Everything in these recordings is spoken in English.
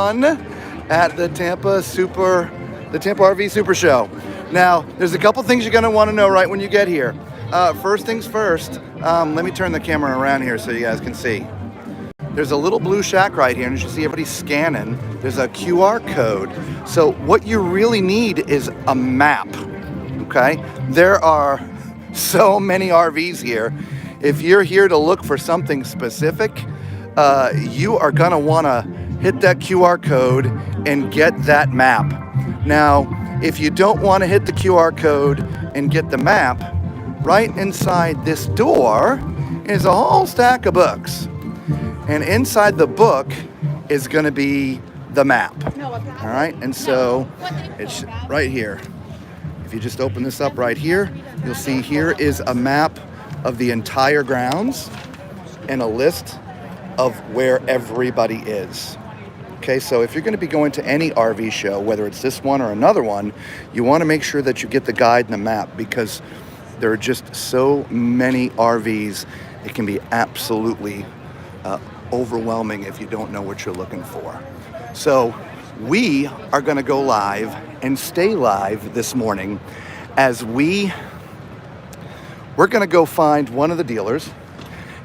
fun at the Tampa RV Super Show. Now, there's a couple things you're going to want to know right when you get here. First things first, let me turn the camera around here so you guys can see. There's a little blue shack right here, and as you see everybody scanning, there's a QR code. So what you really need is a map, okay? There are so many RVs here. If you're here to look for something specific, you are gonna wanna hit that QR code and get that map. Now, if you don't wanna hit the QR code and get the map, right inside this door is a whole stack of books. And inside the book is going to be the map. All right, and so it's right here. If you just open this up right here, you'll see here is a map of the entire grounds and a list of where everybody is. Okay, so if you're going to be going to any RV show, whether it's this one or another one, you want to make sure that you get the guide and the map, because there are just so many RVs. It can be absolutely overwhelming if you don't know what you're looking for. So we are going to go live and stay live this morning as we're going to go find one of the dealers,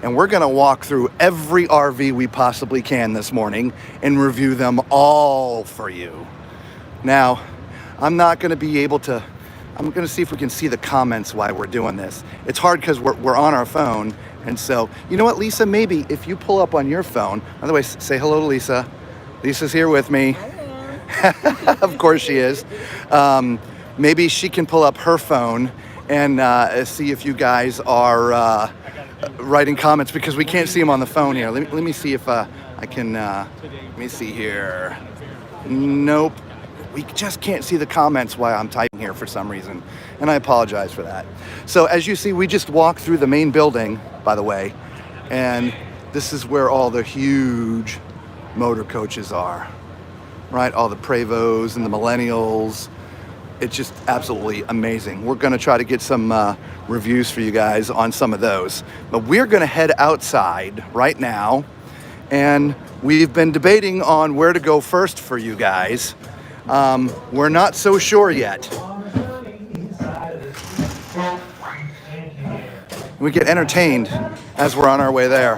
and we're going to walk through every RV we possibly can this morning and review them all for you. Now, I'm not going to be able to, I'm going to see if we can see the comments while we're doing this. It's hard because we're on our phone. And so, you know what, Lisa, maybe if you pull up on your phone, by the way, say hello to Lisa. Lisa's here with me. Of course she is. Maybe she can pull up her phone and see if you guys are writing comments, because we can't see them on the phone here. Let me see if I can, let me see here. Nope. We just can't see the comments while I'm typing here for some reason, and I apologize for that. So as you see, we just walked through the main building, by the way, and this is where all the huge motor coaches are, right? All the Prevos and the Millennials. It's just absolutely amazing. We're gonna try to get some reviews for you guys on some of those, but we're gonna head outside right now, and we've been debating on where to go first for you guys. We're not so sure yet. We get entertained as we're on our way there.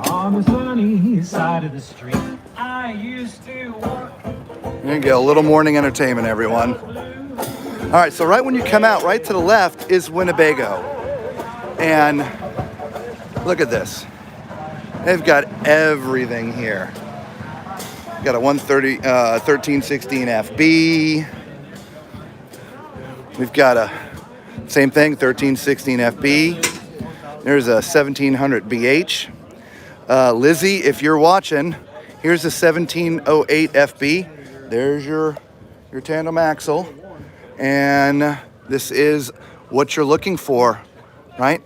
On the sunny side of the street, I used to walk. You get a little morning entertainment, everyone. All right, so right when you come out, right to the left is Winnebago. And look at this. They've got everything here. Got a 1316 FB. We've got a same thing, 1316 FB. There's a 1700 BH. Lizzie, if you're watching, here's a 1708 FB. There's your tandem axle. And this is what you're looking for, right?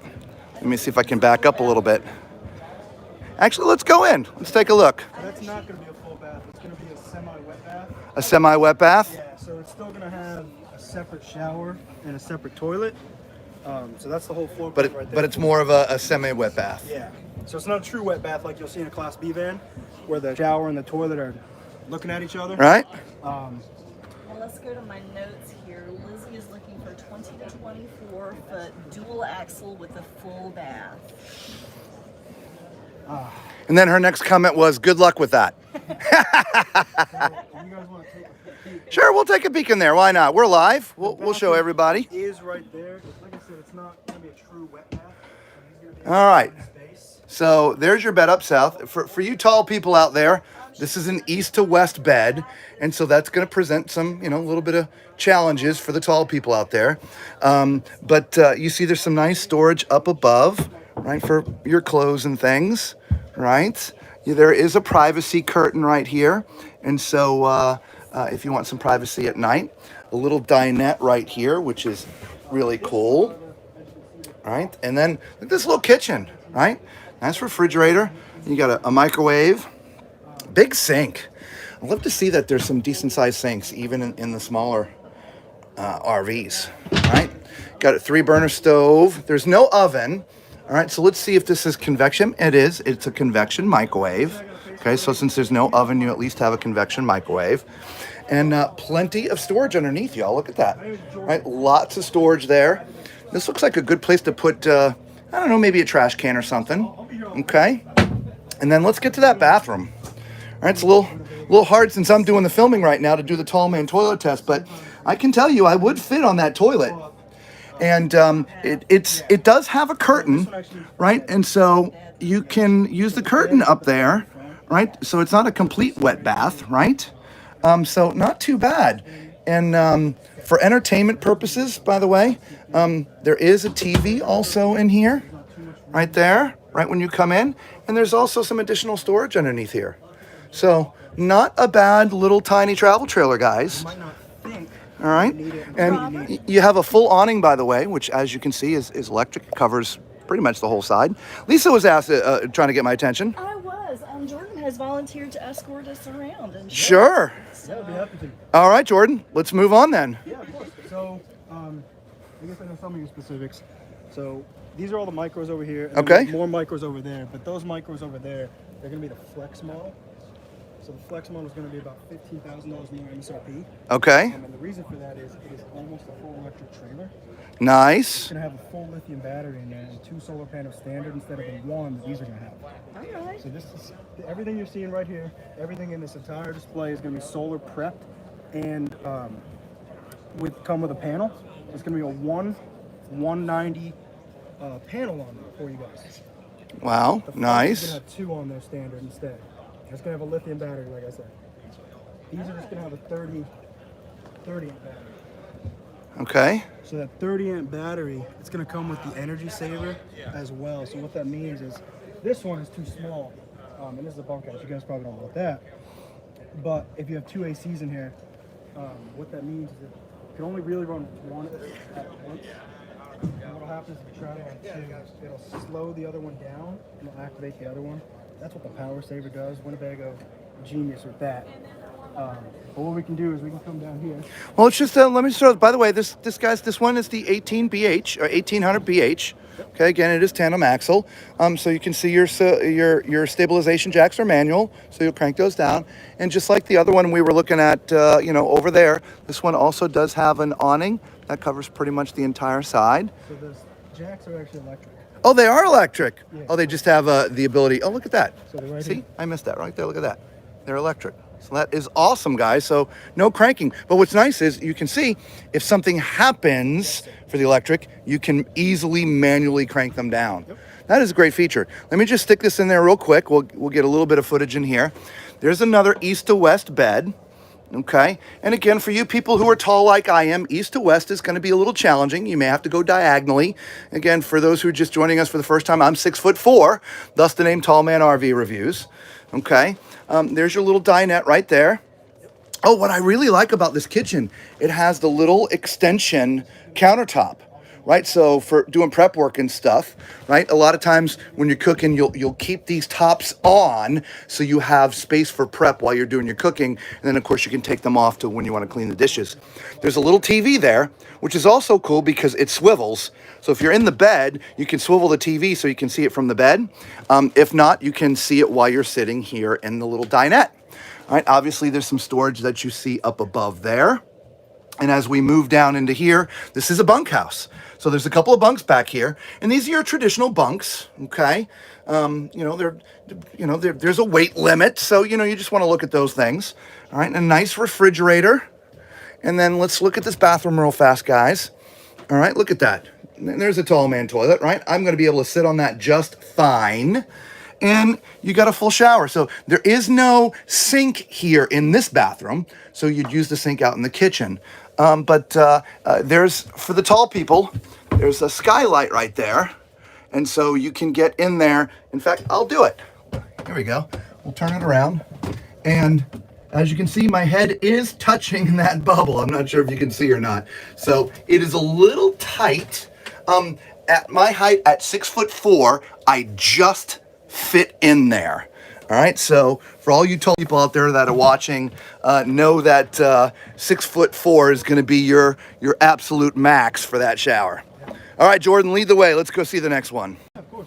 Let me see if I can back up a little bit. Actually, let's go in. Let's take a look. That's not going to be a full bath. It's going to be a semi-wet bath. A semi-wet bath? Yeah, so it's still going to have a separate shower and a separate toilet. So that's the whole floor plan right there. But it's more of a semi-wet bath. Yeah. So it's not a true wet bath like you'll see in a Class B van, where the shower and the toilet are looking at each other. Right. Well, let's go to my notes here. Lizzie is looking for 20 to 24 foot dual axle with a full bath. And then her next comment was, good luck with that. Sure, we'll take a peek in there. Why not? We're live. We'll show everybody. It is right there. Like I said, it's not going to be a true wet bath. All right. So there's your bed up south. For you tall people out there, this is an east to west bed. And so that's going to present some, a little bit of challenges for the tall people out there. But you see there's some nice storage up above, right, for your clothes and things. Right, there is a privacy curtain right here, and so if you want some privacy at night, a little dinette right here, which is really cool. Right, and then look at this little kitchen, right? Nice refrigerator. You got a microwave, big sink. I love to see that there's some decent sized sinks even in the smaller RVs. Right, got a 3-burner stove. There's no oven. All right, so let's see if this is convection. It is. It's a convection microwave. Okay, so since there's no oven, you at least have a convection microwave. And plenty of storage underneath, y'all. Look at that. All right, lots of storage there. This looks like a good place to put, I don't know, maybe a trash can or something. Okay. And then let's get to that bathroom. All right, it's a little hard since I'm doing the filming right now to do the tall man toilet test, but I can tell you I would fit on that toilet. And it does have a curtain, right? And so you can use the curtain up there, right? So it's not a complete wet bath, right? So not too bad. And for entertainment purposes, by the way, there is a TV also in here, right there, right when you come in. And there's also some additional storage underneath here. So not a bad little tiny travel trailer, guys. All right, and you have a full awning, by the way, which, as you can see, is electric. It covers pretty much the whole side. Lisa was asked, trying to get my attention. I was. Jordan has volunteered to escort us around. And sure. Yeah, I'd be happy to. All right, Jordan, let's move on then. Yeah, of course. So, I guess I know some of your specifics. So, these are all the micros over here. And Okay. there's more micros over there, but those micros over there, they're going to be the Flex model. So the Flex model is going to be about $15,000 more MSRP. Okay. And the reason for that is it is almost a full electric trailer. It's Nice. going to have a full lithium battery in there and 2 solar panels standard instead of the 1 that these are going to have. All right. So this is everything you're seeing right here. Everything in this entire display is going to be solar prepped and come with a panel. It's going to be a 190 panel on there for you guys. Wow. The Flex Nice. is going to have 2 on there standard instead. It's going to have a lithium battery, like I said. These are just going to have a 30 amp battery. Okay. So that 30 amp battery, it's going to come with the energy saver as well. So what that means is this one is too small. And this is a bunkhouse. You guys probably don't know about that. But if you have 2 ACs in here, what that means is that you can only really run one at once. And what will happen is if you try to run 2, it'll slow the other one down and it'll activate the other one. That's what the power saver does. Winnebago, genius with that. But what we can do is we can come down here. Well, it's just let me start. By the way, this one is the 18BH or 1800BH. Okay, again, it is tandem axle. So you can see your stabilization jacks are manual, so you'll crank those down. And just like the other one we were looking at, over there, this one also does have an awning that covers pretty much the entire side. So the jacks are actually electric. Oh, they are electric. Yeah. Oh, they just have the ability. Oh, look at that. So they're right See, here. I missed that right there. Look at that. They're electric. So that is awesome, guys. So no cranking. But what's nice is you can see if something happens for the electric, you can easily manually crank them down. Yep. That is a great feature. Let me just stick this in there real quick. We'll get a little bit of footage in here. There's another east to west bed. Okay, and again, for you people who are tall like I am, east to west is going to be a little challenging. You may have to go diagonally. Again, for those who are just joining us for the first time, I'm 6'4", thus the name Tall Man RV Reviews. Okay, there's your little dinette right there. Oh, what I really like about this kitchen, it has the little extension countertop. Right, so for doing prep work and stuff, right? A lot of times when you're cooking, you'll keep these tops on so you have space for prep while you're doing your cooking, and then of course you can take them off to when you want to clean the dishes. There's a little TV there, which is also cool because it swivels. So if you're in the bed, you can swivel the TV so you can see it from the bed. If not, you can see it while you're sitting here in the little dinette. All right, obviously there's some storage that you see up above there. And as we move down into here, this is a bunkhouse. So there's a couple of bunks back here, and these are your traditional bunks. Okay, there's a weight limit, so you just want to look at those things. All right, and a nice refrigerator, and then let's look at this bathroom real fast, guys. All right, look at that. And there's a tall man toilet, right? I'm going to be able to sit on that just fine. And you got a full shower. So there is no sink here in this bathroom. So you'd use the sink out in the kitchen. But there's, for the tall people, there's a skylight right there. And so you can get in there. In fact, I'll do it. Here we go. We'll turn it around. And as you can see, my head is touching that bubble. I'm not sure if you can see or not. So it is a little tight. At my height, at 6'4", I just fit in there. All right, so for all you tall people out there that are watching, know that 6'4" is going to be your absolute max for that shower. All right, Jordan, lead the way. Let's go see the next one. Of course.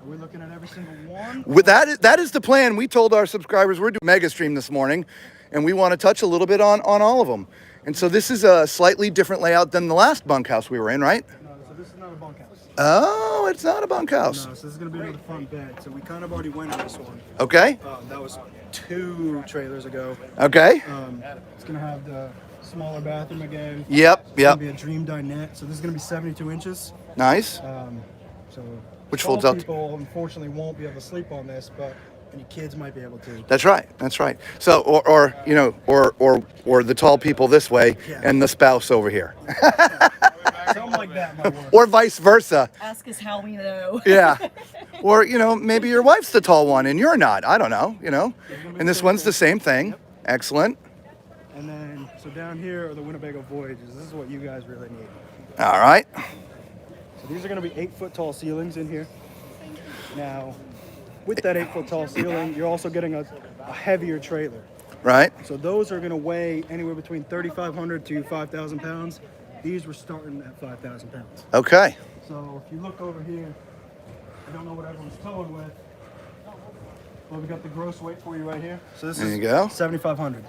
Are we looking at every single one? With that is the plan. We told our subscribers we're doing mega stream this morning, and we want to touch a little bit on all of them. And so this is a slightly different layout than the last bunkhouse we were in, right? No, so this is not a bunkhouse. Oh, it's not a bunkhouse. No, so this is going to be another front bed. So we kind of already went on this one. Okay. That was 2 trailers ago. Okay. It's going to have the smaller bathroom again. Yep. It's going to be a dream dinette. So this is going to be 72 inches. Nice. So Which tall folds out. people unfortunately won't be able to sleep on this, but any kids might be able to. That's right. That's right. So, or the tall people this way, Yeah. and the spouse over here, Something like that might work. or vice versa. Ask us how we know. Yeah. Or maybe your wife's the tall one and you're not. I don't know. And this one's the same thing. Yep. Excellent. And then, so down here are the Winnebago Voyages. This is what you guys really need. All right. So these are going to be 8-foot tall ceilings in here. Now, with that 8-foot tall ceiling, you're also getting a heavier trailer. Right. So those are going to weigh anywhere between 3,500 to 5,000 pounds. These were starting at 5,000 pounds. Okay. So if you look over here, I don't know what everyone's towing with, but we got the gross weight for you right here. So this There is you go. 7,500.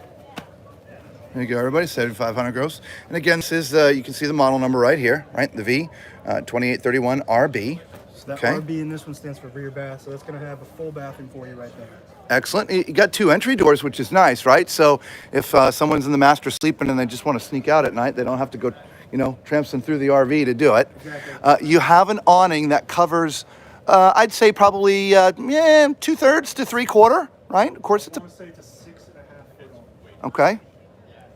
There you go, everybody. 7,500 gross. And again, this is you can see the model number right here, right? The V, 2831 RB. So that Okay. RB in this one stands for rear bath. So that's going to have a full bathroom for you right there. Excellent. You got 2 entry doors, which is nice, right? So if someone's in the master sleeping and they just want to sneak out at night, they don't have to go, tramping through the RV to do it. Exactly. You have an awning that covers, I'd say probably 2/3 to 3/4, right? Of course, it's I would say it's a 6.5 foot awning. okay.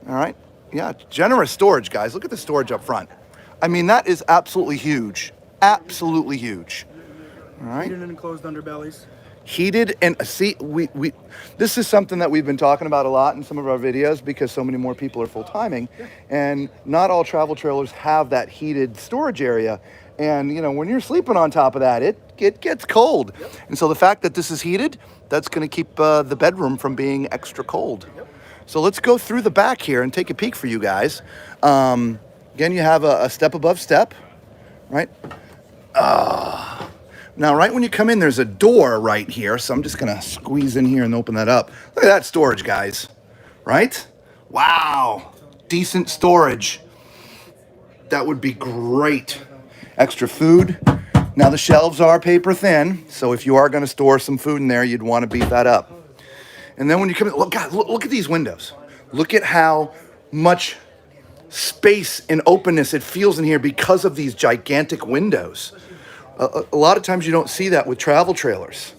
All right. Yeah, generous storage, guys. Look at the storage up front. I mean, that is absolutely huge. Absolutely huge. All right. Heated and enclosed underbellies. Heated and see, we this is something that we've been talking about a lot in some of our videos because so many more people are full timing, and not all travel trailers have that heated storage area. And when you're sleeping on top of that, it gets cold. Yep. And so the fact that this is heated, that's going to keep the bedroom from being extra cold. Yep. So let's go through the back here and take a peek for you guys. Again, you have a step above step, right? Now, right when you come in, there's a door right here. So I'm just going to squeeze in here and open that up. Look at that storage, guys. Right? Wow. Decent storage. That would be great. Extra food. Now, the shelves are paper thin. So if you are going to store some food in there, you'd want to beef that up. And then when you come in, look at these windows. Look at how much space and openness it feels in here because of these gigantic windows. A lot of times you don't see that with travel trailers,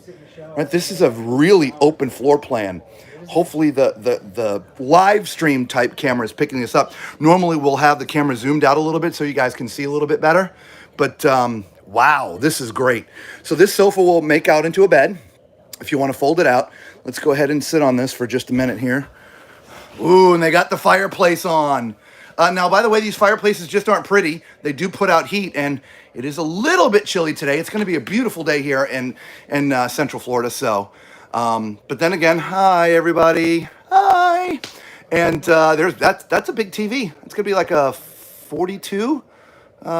right? This is a really open floor plan. Hopefully the live stream type camera is picking this up. Normally we'll have the camera zoomed out a little bit so you guys can see a little bit better. But wow, this is great. So this sofa will make out into a bed. If you want to fold it out, let's go ahead and sit on this for just a minute here. Ooh, and they got the fireplace on. Now, by the way, these fireplaces just aren't pretty. They do put out heat, and it is a little bit chilly today. It's going to be a beautiful day here in Central Florida. So, but then again, hi everybody, hi. And that's a big TV. It's going to be like a 42,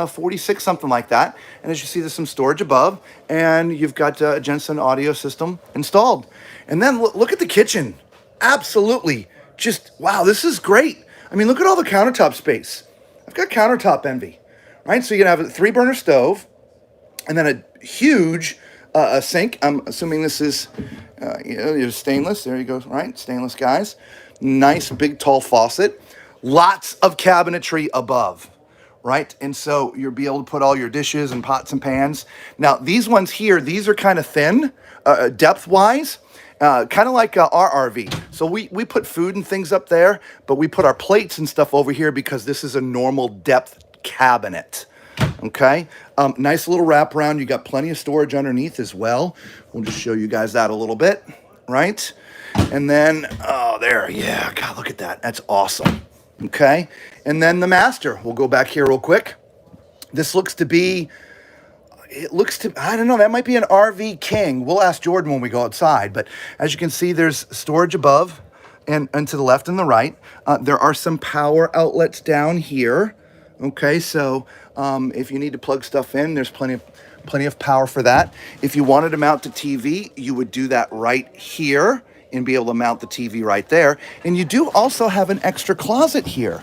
46, something like that. And as you see, there's some storage above, and you've got a Jensen audio system installed. And then look at the kitchen. Absolutely, just wow, this is great. I mean, look at all the countertop space. I've got countertop envy, right? So you can have a 3-burner stove and then a huge sink. I'm assuming this is stainless. There you go, right? Stainless, guys. Nice, big, tall faucet. Lots of cabinetry above, right? And so you'll be able to put all your dishes and pots and pans. Now, these ones here, these are kind of thin, depth-wise. Kind of like our RV. So we put food and things up there, but we put our plates and stuff over here because this is a normal depth cabinet. Okay? Nice little wraparound. You got plenty of storage underneath as well. We'll just show you guys that a little bit, right? And then, oh, there. Yeah, God, look at that. That's awesome. Okay? And then the master. We'll go back here real quick. This looks to be... I don't know, that might be an RV King. We'll ask Jordan when we go outside. But as you can see, there's storage above and to the left and the right. There are some power outlets down here. Okay, so if you need to plug stuff in, there's plenty Plenty of power for that. If you wanted to mount the TV, you would do that right here and be able to mount the TV right there. And you do also have an extra closet here,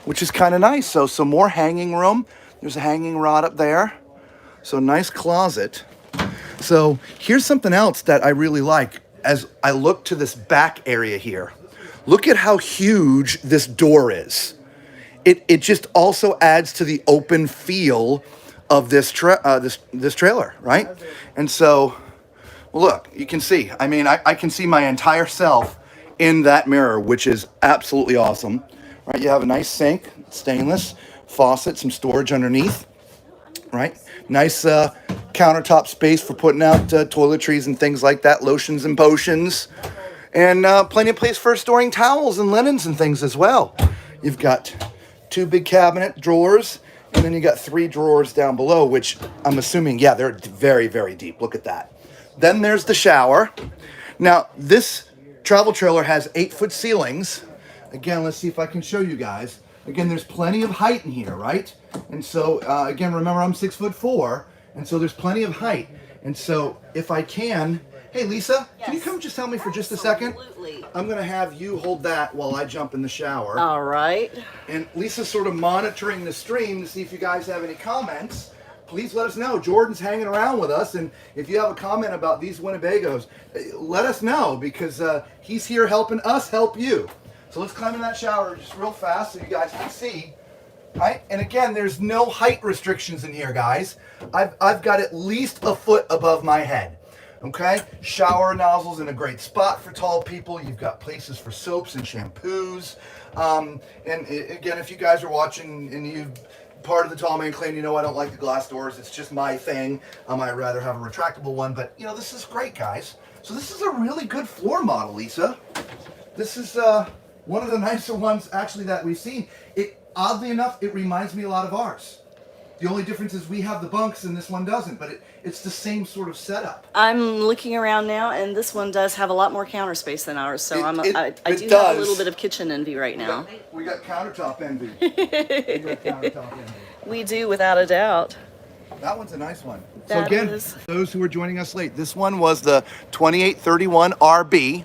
which is kind of nice. So some more hanging room. There's a hanging rod up there. So nice closet. So here's something else that I really like as I look to this back area here. Look at how huge this door is. It just also adds to the open feel of this trailer, right? And so, well, look, you can see. I mean, I can see my entire self in that mirror, which is absolutely awesome. Right? You have a nice sink, stainless, faucet, some storage underneath. Right? Nice countertop space for putting out toiletries and things like that, lotions and potions. And plenty of place for storing towels and linens and things as well. You've got 2 big cabinet drawers, and then you got 3 drawers down below, which I'm assuming, yeah, they're very, very deep. Look at that. Then there's the shower. Now, this travel trailer has 8-foot ceilings. Again, let's see if I can show you guys. Again, there's plenty of height in here, right? And so, again, remember I'm 6'4", and so there's plenty of height. And so, if I can, hey Lisa, Yes. can you come just help me for just a second? Absolutely. I'm gonna have you hold that while I jump in the shower. All right. And Lisa's sort of monitoring the stream to see if you guys have any comments. Please let us know. Jordan's hanging around with us, and if you have a comment about these Winnebagos, let us know, because he's here helping us help you. So let's climb in that shower just real fast so you guys can see. Right? And again, there's no height restrictions in here, guys. I've got at least a foot above my head. Okay? Shower nozzles in a great spot for tall people. You've got places for soaps and shampoos. And again, if you guys are watching and you part of the tall man clan, you know I don't like the glass doors. It's just my thing. I'd rather have a retractable one. But, you know, this is great, guys. So this is a really good floor model, Lisa. This is one of the nicer ones, actually, that we've seen. Oddly enough, it reminds me a lot of ours. The only difference is we have the bunks and this one doesn't, but it's the same sort of setup. I'm looking around now, and this one does have a lot more counter space than ours, so I do have does. a little bit of kitchen envy right now. We got countertop envy. We got countertop envy. We do, without a doubt. That one's a nice one. So That again, is. those who are joining us late, this one was the 2831 RB.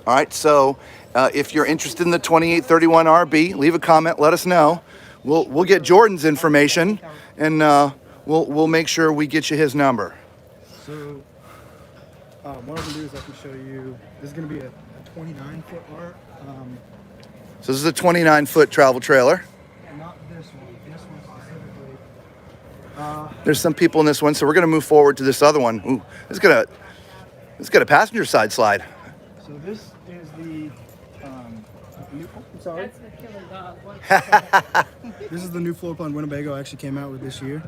All right, so if you're interested in the 2831 RB, leave a comment, let us know. We'll get Jordan's information, and we'll make sure we get you his number. So what I can do is I can show you. This is going to be a 29-foot art. So this is a 29-foot travel trailer. Not this one. This one specifically. There's some people in this one, so we're going to move forward to this other one. Ooh, it's got a passenger side slide. So this is the new. I'm sorry. That's the killer dog. This is the new floor plan Winnebago actually came out with this year.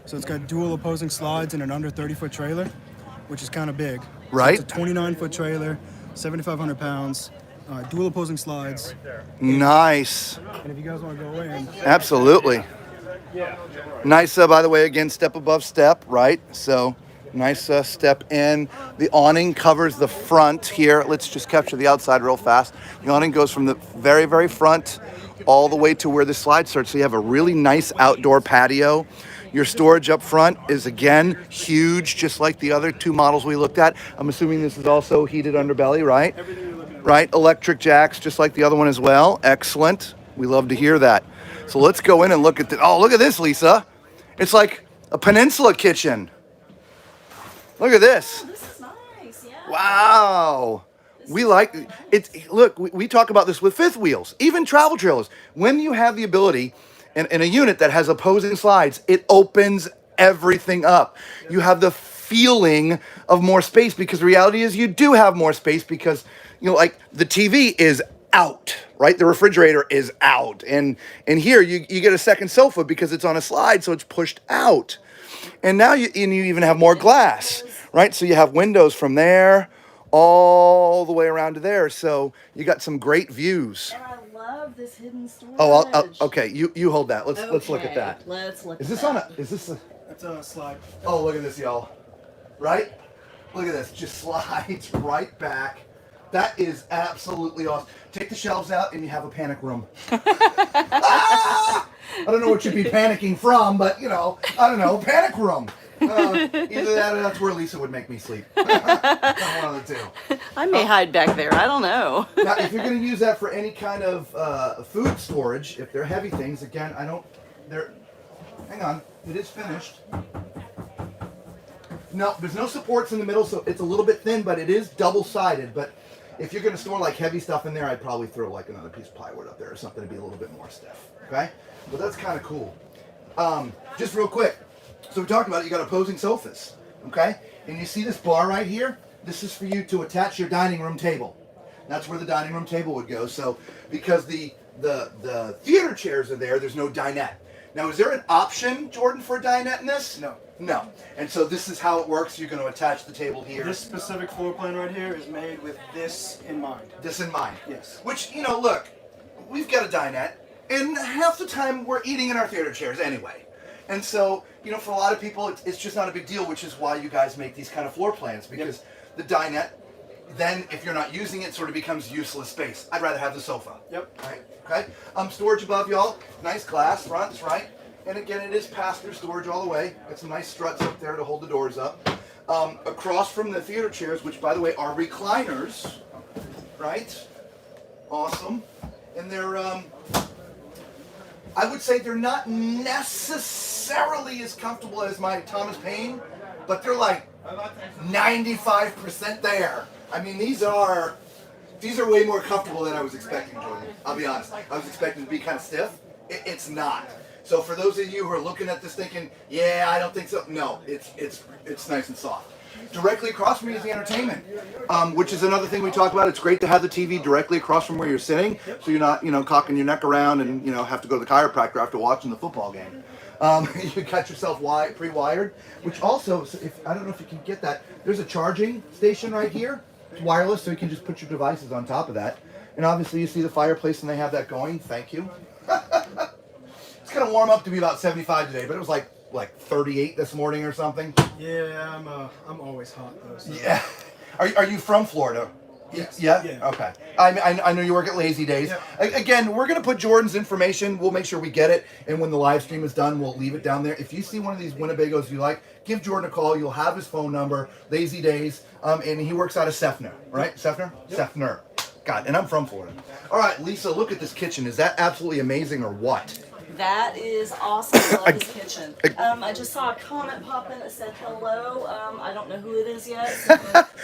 So it's got dual opposing slides and an under 30-foot trailer, which is kind of big. Right. So it's a 29-foot trailer, 7,500 pounds, dual opposing slides. Nice. And if you guys want to go in, Absolutely. Nice, by the way, again, step above step, right? So nice step in. The awning covers the front here. Let's just capture the outside real fast. The awning goes from the very, very front all the way to where the slide starts. So you have a really nice outdoor patio. Your storage up front is, again, huge, just like the other 2 models we looked at. I'm assuming this is also heated underbelly, right? Right, electric jacks, just like the other one as well. Excellent. We love to hear that. So let's go in and look at oh, look at this, Lisa. It's like a peninsula kitchen. Look at this. Oh, this is nice, yeah. Wow. We like it. Look, we talk about this with fifth wheels, even travel trailers. When you have the ability in a unit that has opposing slides, it opens everything up. You have the feeling of more space, because the reality is you do have more space, because, you know, like the TV is out, right? The refrigerator is out. And here you get a second sofa because it's on a slide, so it's pushed out. And now you even have more glass, right? So you have windows from there all the way around to there. So you got some great views. And I love this hidden storage. Oh, okay. You hold that. Let's look at Okay, that. Let's look Is at this that. on a? Is this a? that's a slide. Oh, look at this, y'all. Right? Look at this. Just slides right back. That is absolutely awesome. Take the shelves out and you have a panic room. Ah! I don't know what you'd be panicking from, but, you know, I don't know, panic room. Either that or that's where Lisa would make me sleep. One of the two. I may hide back there. I don't know. Now, if you're going to use that for any kind of food storage, if they're heavy things, again, hang on, it is finished. No, there's no supports in the middle, so it's a little bit thin, but it is double-sided. But if you're going to store like heavy stuff in there, I'd probably throw like another piece of plywood up there or something to be a little bit more stiff. Okay, but that's kind of cool. Just real quick, so we talked about it. You got opposing sofas, okay, and you see this bar right here. This is for you to attach your dining room table. That's where the dining room table would go. So because the theater chairs are there, there's no dinette. Now, is there an option, Jordan, for a dinette in this? No. No. And so this is how it works. You're going to attach the table here. This specific floor plan right here is made with this in mind. This in mind. Yes. Which, look, we've got a dinette, and half the time we're eating in our theater chairs anyway. And so, for a lot of people, it's just not a big deal, which is why you guys make these kind of floor plans, because the dinette, then if you're not using it, sort of becomes useless space. I'd rather have the sofa. Yep. Right? Okay. Storage above y'all. Nice glass fronts, right? And again, it is pass-through storage all the way. Got some nice struts up there to hold the doors up. Across from the theater chairs, which by the way are recliners, right? Awesome. And they're, I would say they're not necessarily as comfortable as my Thomas Paine, but they're like 95% there. I mean, these are way more comfortable than I was expecting, Jordan. I'll be honest. I was expecting to be kind of stiff. It's not. So for those of you who are looking at this thinking, yeah, I don't think so. No, it's nice and soft. Directly across from me is the entertainment, which is another thing we talked about. It's great to have the TV directly across from where you're sitting, so you're not, cocking your neck around and, have to go to the chiropractor after watching the football game. You got yourself pre-wired, which also, I don't know if you can get that, there's a charging station right here. It's wireless, so you can just put your devices on top of that. And obviously you see the fireplace and they have that going. Thank you. It's going to warm up to be about 75 today, but it was like 38 this morning or something. Yeah, I'm always hot though. So. Yeah. Are you from Florida? Yes. Yeah? Yeah. Okay. I know you work at Lazy Days. Yeah. Again, we're going to put Jordan's information. We'll make sure we get it. And when the live stream is done, we'll leave it down there. If you see one of these Winnebagos you like, give Jordan a call. You'll have his phone number, Lazy Days. And he works out of Sefner, right? Sefner? Yep. Sefner. God, and I'm from Florida. All right, Lisa, look at this kitchen. Is that absolutely amazing or what? That is awesome. I love this kitchen. I just saw a comment pop in that said hello. I don't know who it is yet. So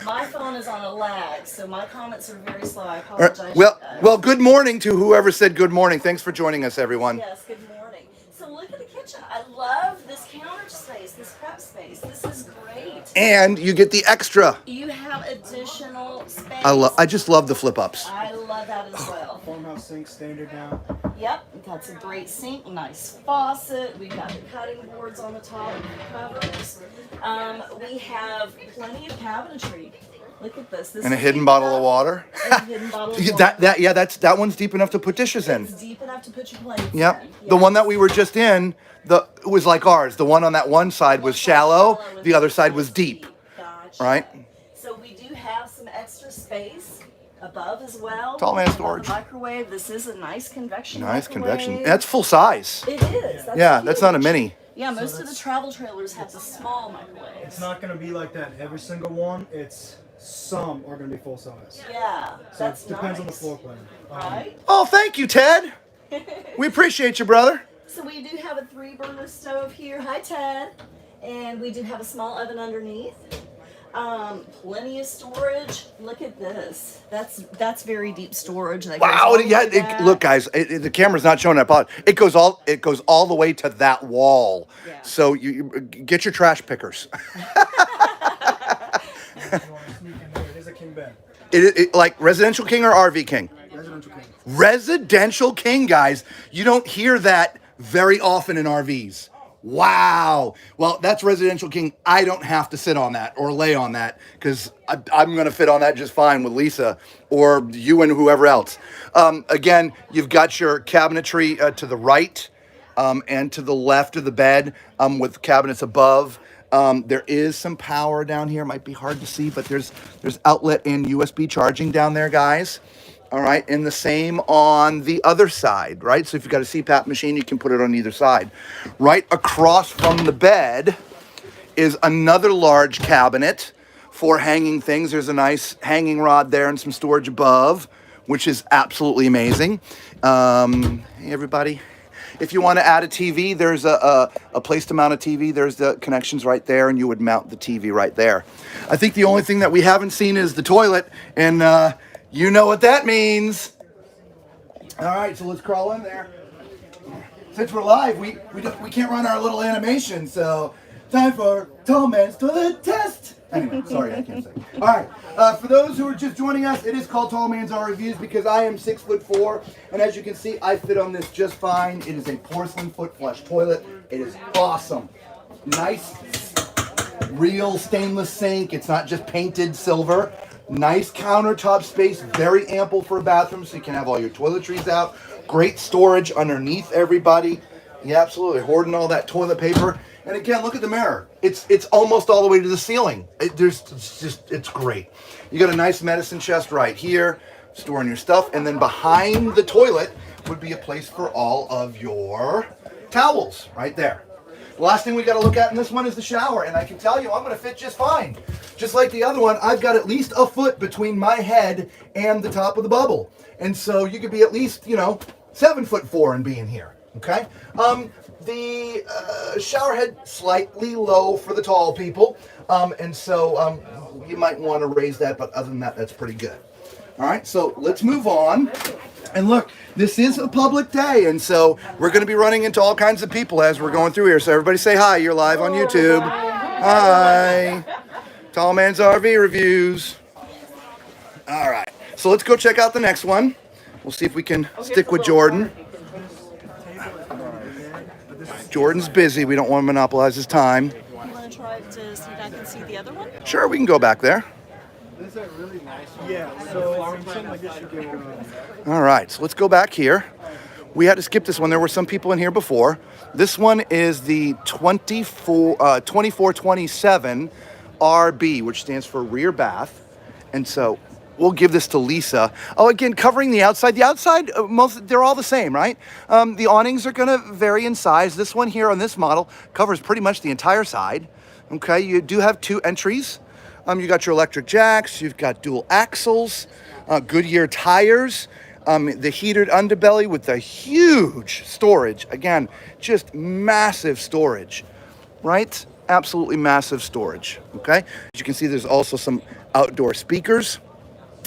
my phone is on a lag, so my comments are very slow. I apologize. Well, good morning to whoever said good morning. Thanks for joining us, everyone. Yes, good morning. So look at the kitchen. I love this counter space, this prep space. This is great. And you get the extra. You have additional space. I just love the flip ups. I love that as well. Farmhouse sink standard now. Yep, that's a great sink, nice faucet. We've got the cutting boards on the top of the covers. We have plenty of cabinetry. Look at this. And a hidden bottle of water. A hidden bottle of water. That one's deep enough to put dishes in. It's deep enough to put your plates in. Yep. Yes. The one that we were just in, it was like ours. The one on that one side was shallow. The other side was deep. Gotcha. Right? So we do have some extra space above as well. Tall man storage. Microwave. This is a nice convection. Nice microwave. convection. That's full size. It is. That's not a mini. Yeah, most of the travel trailers have the small microwaves. It's not going to be like that every single one. Some are going to be full size. Yeah, So that's it depends nice. on the floor plan. Right? Oh, thank you, Ted. We appreciate you, brother. So we do have a 3-burner stove here. Hi, Ted. And we do have a small oven underneath. Plenty of storage. Look at this. That's very deep storage. That goes Wow. all the way Yeah. back. Look, guys, the camera's not showing that part. It goes all the way to that wall. Yeah. So you get your trash pickers. If you want to sneak in there, it is a king bed. It like residential king or RV king? Residential king. Residential king, guys. You don't hear that very often in RVs. Wow. Well, that's residential king. I don't have to sit on that or lay on that because I'm going to fit on that just fine with Lisa or you and whoever else. Again, you've got your cabinetry to the right and to the left of the bed with cabinets above. There is some power down here. Might be hard to see, but there's outlet and USB charging down there, guys. All right, and the same on the other side, right? So if you've got a CPAP machine, you can put it on either side. Right across from the bed is another large cabinet for hanging things. There's a nice hanging rod there and some storage above, which is absolutely amazing. Hey everybody. If you want to add a TV, there's a place to mount a TV. There's the connections right there, and you would mount the TV right there. I think the only thing that we haven't seen is the toilet, and you know what that means. All right, so let's crawl in there. Since we're live, we can't run our little animation, so time for Tall Man's Toilet Test. Anyway, sorry, I can't say. All right, for those who are just joining us, it is called Tall Man's R Reviews because I am 6'4", and as you can see, I fit on this just fine. It is a porcelain foot flush toilet. It is awesome. Nice, real stainless sink. It's not just painted silver. Nice countertop space, very ample for a bathroom, so you can have all your toiletries out. Great storage underneath everybody. Yeah, absolutely. Hoarding all that toilet paper. And again, look at the mirror. It's almost all the way to the ceiling. It's great. You got a nice medicine chest right here, storing your stuff, and then behind the toilet would be a place for all of your towels right there. The last thing we got to look at in this one is the shower, and I can tell you I'm going to fit just fine. Just like the other one, I've got at least a foot between my head and the top of the bubble. And so you could be at least, 7'4" and being here. Okay. The shower head slightly low for the tall people, and so you might want to raise that, but other than that, that's pretty good. All right, so let's move on. And look, this is a public day, and so we're going to be running into all kinds of people as we're going through here. So everybody say hi. You're live on YouTube. Hi. Tall Man's RV Reviews. All right, so let's go check out the next one. We'll see if we can stick with Jordan. Jordan's busy. We don't want to monopolize his time. You want to try to see if I can see the other one? Sure, we can go back there. This is a really nice one. Yeah, so something like this you can... All right, so let's go back here. We had to skip this one. There were some people in here before. This one is the 2427 RB, which stands for rear bath. And so we'll give this to Lisa. Oh, again, covering the outside. The outside, they're all the same, right? The awnings are going to vary in size. This one here on this model covers pretty much the entire side. Okay, you do have 2 entries. You got your electric jacks. You've got dual axles, Goodyear tires, the heated underbelly with the huge storage. Again, just massive storage, right? Absolutely massive storage, okay? As you can see, there's also some outdoor speakers.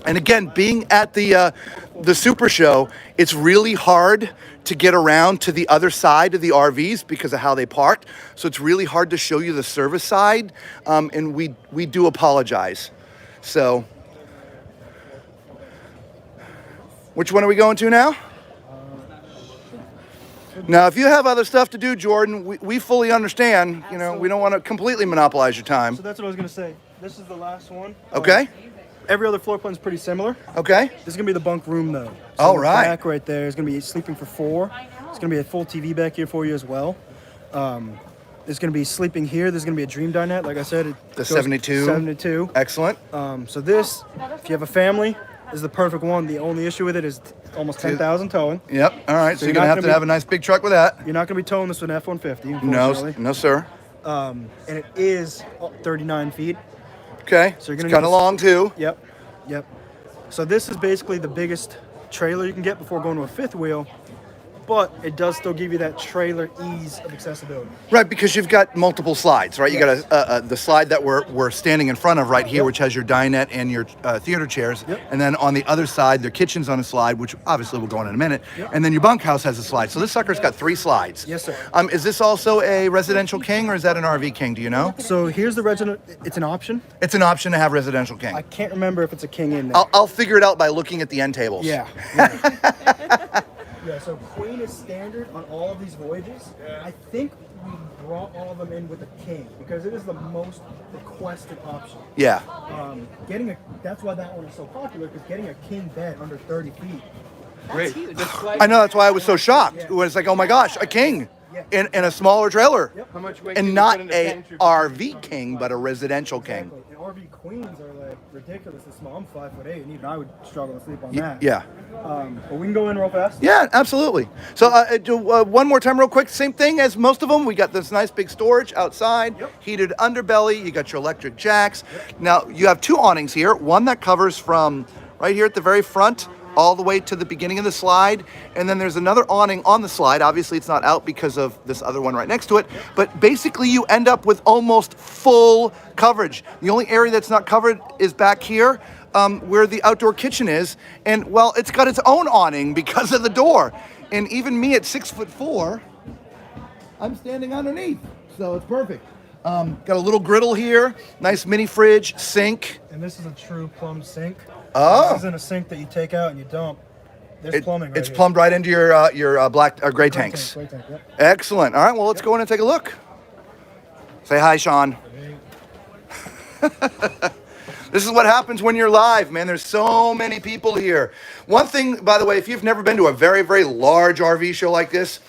And again, being at the Supershow, it's really hard to get around to the other side of the RVs because of how they parked. So it's really hard to show you the service side, and we do apologize. So, which one are we going to now? Now, if you have other stuff to do, Jordan, we fully understand. We don't want to completely monopolize your time. So that's what I was going to say. This is the last one. Okay. Every other floor plan is pretty similar. Okay. This is going to be the bunk room, though. So All the right. back right there is going to be sleeping for 4. It's going to be a full TV back here for you as well. There's going to be sleeping here. There's going to be a dream dinette. Like I said, The 72. 72. Excellent. So this, if you have a family, is the perfect one. The only issue with it is almost 10,000 towing. Yep. All right. So you're you're going not to have a nice big truck with that. You're not going to be towing this with an F-150, No, unfortunately. no, sir. And it is 39 feet. Okay. So you're it's gonna kind of need- long too. Yep. So this is basically the biggest trailer you can get before going to a 5th wheel, but it does still give you that trailer ease of accessibility. Right, because you've got multiple slides, right? You Yes. got the slide that we're standing in front of right here, which has your dinette and your theater chairs. Yep. And then on the other side, their kitchen's on a slide, which obviously we'll go on in a minute. Yep. And then your bunkhouse has a slide. So this sucker's got 3 slides. Yes, sir. Is this also a residential king or is that an RV king? Do you know? So here's the resident. It's an option. It's an option to have residential king. I can't remember if it's a king in there. I'll figure it out by looking at the end tables. Yeah. Yeah, so Queen is standard on all of these Voyages. I think we brought all of them in with a king because it is the most requested option. Yeah. That's why that one is so popular, because getting a king bed under 30 feet. That's huge. I know, that's why I was so shocked. It was like, oh my gosh, a king in a smaller trailer. Yep. How much weight And can you not put in the a pantry? RV king, but a residential king. Exactly. And RV queens are like ridiculously small. I'm 5'8", and even I would struggle to sleep on that. Yeah. But we can go in real fast. Yeah, absolutely. So one more time real quick. Same thing as most of them. We got this nice big storage outside, heated underbelly. You got your electric jacks. Now, you have two awnings here. One that covers from right here at the very front all the way to the beginning of the slide. And then there's another awning on the slide. Obviously, it's not out because of this other one right next to it. But basically, you end up with almost full coverage. The only area that's not covered is back here, where the outdoor kitchen is. And, well, it's got its own awning because of the door. And even me at 6'4", I'm standing underneath. So it's perfect. Got a little griddle here, nice mini fridge, sink. And this is a true plumb sink. Oh. This isn't a sink that you take out and you dump. There's plumbing right It's here. plumbed right into your black or gray tanks. Gray tank, yep. Excellent. All right, well, let's go in and take a look. Say hi, Sean. This is what happens when you're live, man. There's so many people here. One thing, by the way, if you've never been to a very, very large RV show like this,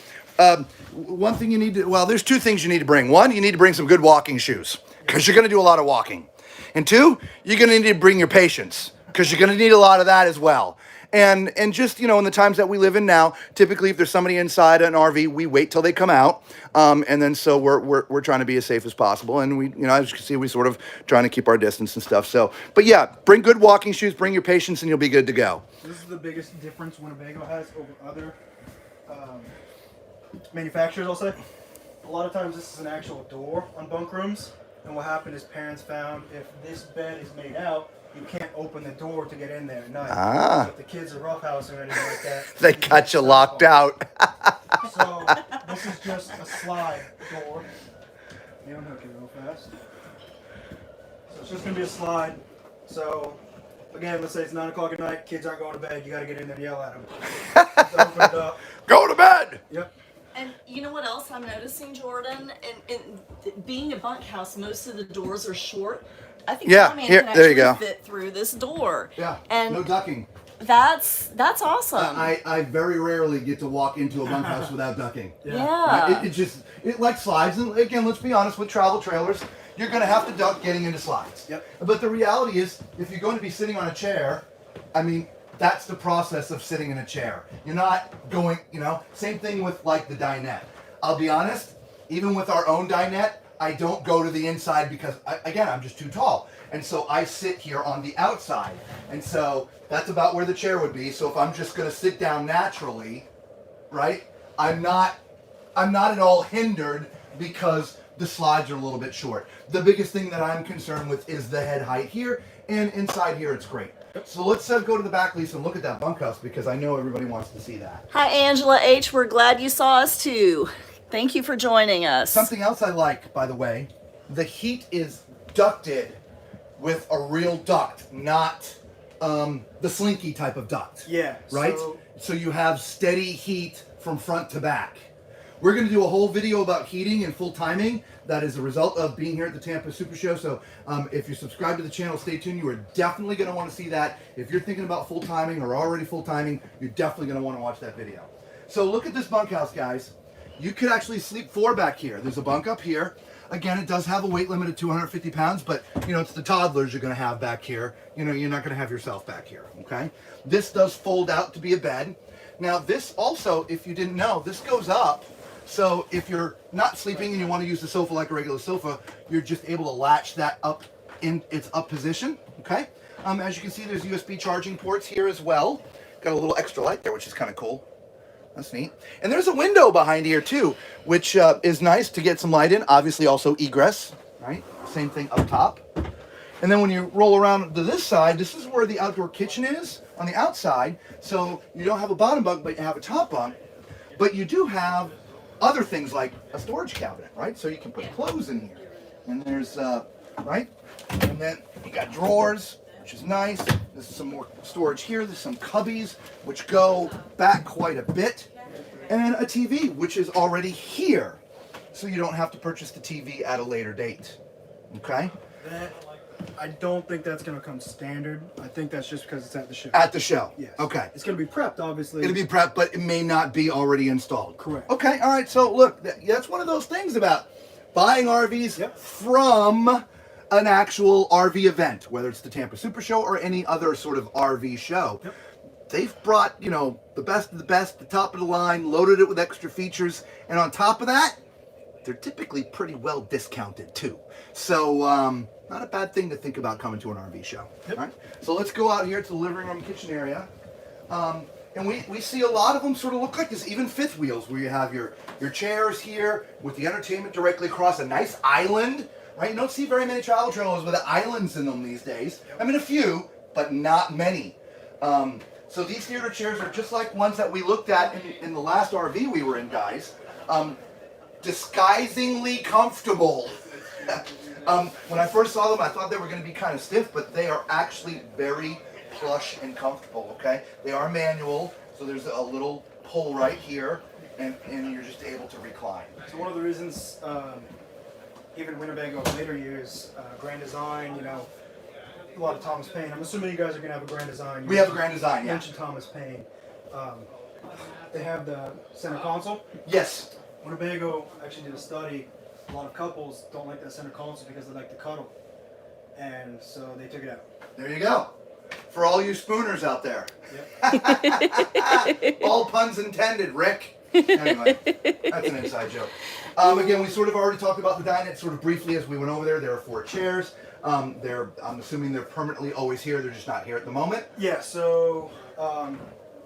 one thing you need to, well, there's two things you need to bring. One, you need to bring some good walking shoes because you're going to do a lot of walking. And two, you're going to need to bring your patience because you're going to need a lot of that as well. And just, you know, in the times that we live in now, typically if there's somebody inside an RV, we wait till they come out. And then so we're trying to be as safe as possible. And we, you know, as you can see, we sort of trying to keep our distance and stuff. So, but yeah, bring good walking shoes, bring your patience, and you'll be good to go. This is the biggest difference Winnebago has over other manufacturers, I'll say. A lot of times this is an actual door on bunk rooms. And what happened is parents found if this bed is made out, you can't open the door to get in there at night. So if the kids are roughhousing or anything like that, They got you locked out. So this is just a slide door. You unhook it real fast. So it's just gonna be a slide. So again, let's say it's 9 o'clock at night, kids aren't going to bed, you gotta get in there and yell at them. So open it up. Go to bed. Yep. And you know what else I'm noticing, Jordan? And being a bunkhouse, most of the doors are short. I think Yeah, Tommy here- can there you actually go. fit through this door. Yeah, And no ducking. that's awesome. I very rarely get to walk into a bunkhouse without ducking. yeah. It like slides, and again, let's be honest, with travel trailers, you're gonna have to duck getting into slides. Yep. But the reality is, if you're going to be sitting on a chair, I mean, that's the process of sitting in a chair. You're not going, you know, same thing with like the dinette. I'll be honest, even with our own dinette, I don't go to the inside because, again, I'm just too tall. And so I sit here on the outside. And so that's about where the chair would be. So if I'm just going to sit down naturally, right, I'm not at all hindered because the slides are a little bit short. The biggest thing that I'm concerned with is the head height here, and inside here it's great. So let's go to the back, Lisa, and look at that bunkhouse because I know everybody wants to see that. Hi, Angela H. We're glad you saw us too. Thank you for joining us. Something else I like, by the way, the heat is ducted with a real duct, not the slinky type of duct. Yeah. Right? So you have steady heat from front to back. We're going to do a whole video about heating and full timing. That is a result of being here at the Tampa Supershow. So if you're subscribed to the channel, stay tuned. You are definitely going to want to see that. If you're thinking about full timing or already full timing, you're definitely going to want to watch that video. So look at this bunkhouse, guys. You could actually sleep 4 back here. There's a bunk up here. Again, it does have a weight limit of 250 pounds, but you know, it's the toddlers you're going to have back here. You know, you're not going to have yourself back here, okay? This does fold out to be a bed. Now this also, if you didn't know, this goes up. So if you're not sleeping and you want to use the sofa like a regular sofa, you're just able to latch that up in its up position, okay? As you can see, there's USB charging ports here as well. Got a little extra light there, which is kind of cool. That's neat. And there's a window behind here too, which is nice to get some light in. Obviously also egress, right? Same thing up top. And then when you roll around to this side, this is where the outdoor kitchen is on the outside. So you don't have a bottom bunk, but you have a top bunk. But you do have other things like a storage cabinet, right? So you can put clothes in here. And there's, right? And then you got drawers, which is nice. There's some more storage here. There's some cubbies, which go back quite a bit. And a TV, which is already here. So you don't have to purchase the TV at a later date. Okay? I don't think that's going to come standard. I think that's just because it's at the show. At the show? Yes. Okay. It's going to be prepped, obviously. It'll be prepped, but it may not be already installed. Correct. Okay, all right. So look, that's one of those things about buying RVs Yep. from an actual RV event, whether it's the Tampa Supershow or any other sort of RV show. Yep. They've brought, the best of the best, the top of the line, loaded it with extra features, and on top of that, they're typically pretty well discounted too. So, not a bad thing to think about coming to an RV show. Yep. All right? So let's go out here to the living room kitchen area. And we see a lot of them sort of look like this, even fifth wheels, where you have your chairs here with the entertainment directly across a nice island, right? You don't see very many travel trailers with islands in them these days. I mean, a few, but not many. So these theater chairs are just like ones that we looked at in the last RV we were in, guys. Disguisingly comfortable. When I first saw them, I thought they were going to be kind of stiff, but they are actually very plush and comfortable, okay? They are manual, so there's a little pull right here, and you're just able to recline. So one of the reasons, even Winnebago later years, Grand Design, a lot of Thomas Paine. I'm assuming you guys are going to have a Grand Design. We have a Grand Design, You yeah. mentioned Thomas Paine. They have the center console. Yes. Winnebago actually did a study. A lot of couples don't like that center console because they like to cuddle. And so they took it out. There you go. For all you spooners out there. Yep. All puns intended, Rick. Anyway, that's an inside joke. Again, we sort of already talked about the dinette sort of briefly as we went over there. There are 4 chairs. I'm assuming they're permanently always here. They're just not here at the moment. Yeah, so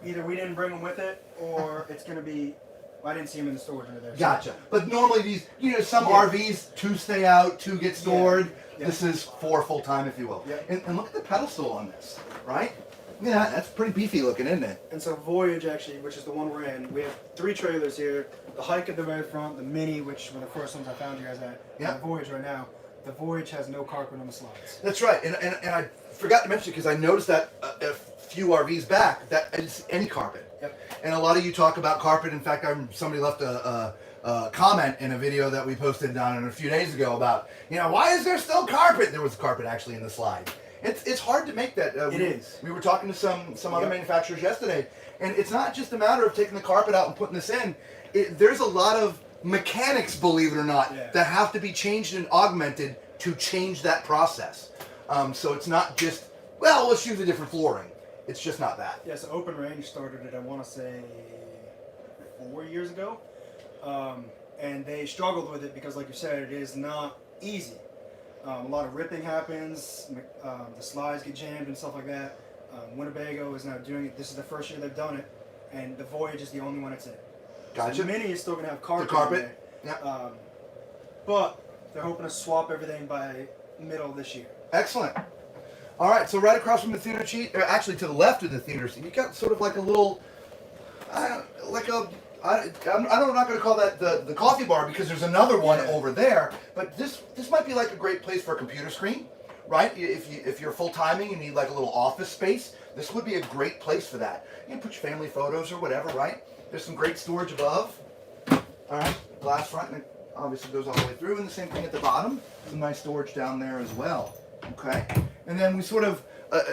either we didn't bring them with it or it's going to be, I didn't see them in the storage under there. Gotcha. But normally these, some Yeah. RVs, 2 stay out, 2 get stored. Yeah. This is 4 full time, if you will. Yeah. And look at the pedestal on this, right? Yeah, that's pretty beefy looking, isn't it? And so Voyage actually, which is the one we're in, we have 3 trailers here. The Hike at the very front, the Mini, which were the first ones I found you guys at, Yeah. and the Voyage right now. The Voyage has no carpet on the slides. That's right. And I forgot to mention, because I noticed that a few RVs back, that I didn't see any carpet. Yep. And a lot of you talk about carpet. In fact, somebody left a comment in a video that we posted down a few days ago about, why is there still carpet? There was carpet actually in the slide. It's hard to make that. It is. We were talking to some other manufacturers yesterday, and it's not just a matter of taking the carpet out and putting this in. There's a lot of mechanics, believe it or not, that have to be changed and augmented to change that process. So it's not just, let's use a different flooring. It's just not that. Yeah, so Open Range started it, I want to say, 4 years ago. And they struggled with it because, like you said, it is not easy. A lot of ripping happens, the slides get jammed and stuff like that. Winnebago is now doing it. This is the first year they've done it, and the Voyage is the only one that's in. Gotcha. So the Mini is still going to have carpet. The carpet? In there. But they're hoping to swap everything by middle of this year. Excellent. All right, so right across from the theater seat, or actually to the left of the theater seat, you got sort of like a little, I'm not going to call that the coffee bar because there's another one over there. But this might be like a great place for a computer screen, right? If you're full timing, you need like a little office space. This would be a great place for that. You can put your family photos or whatever, right? There's some great storage above. All right, glass front, and it obviously goes all the way through, and the same thing at the bottom. Some nice storage down there as well. Okay, and then we sort of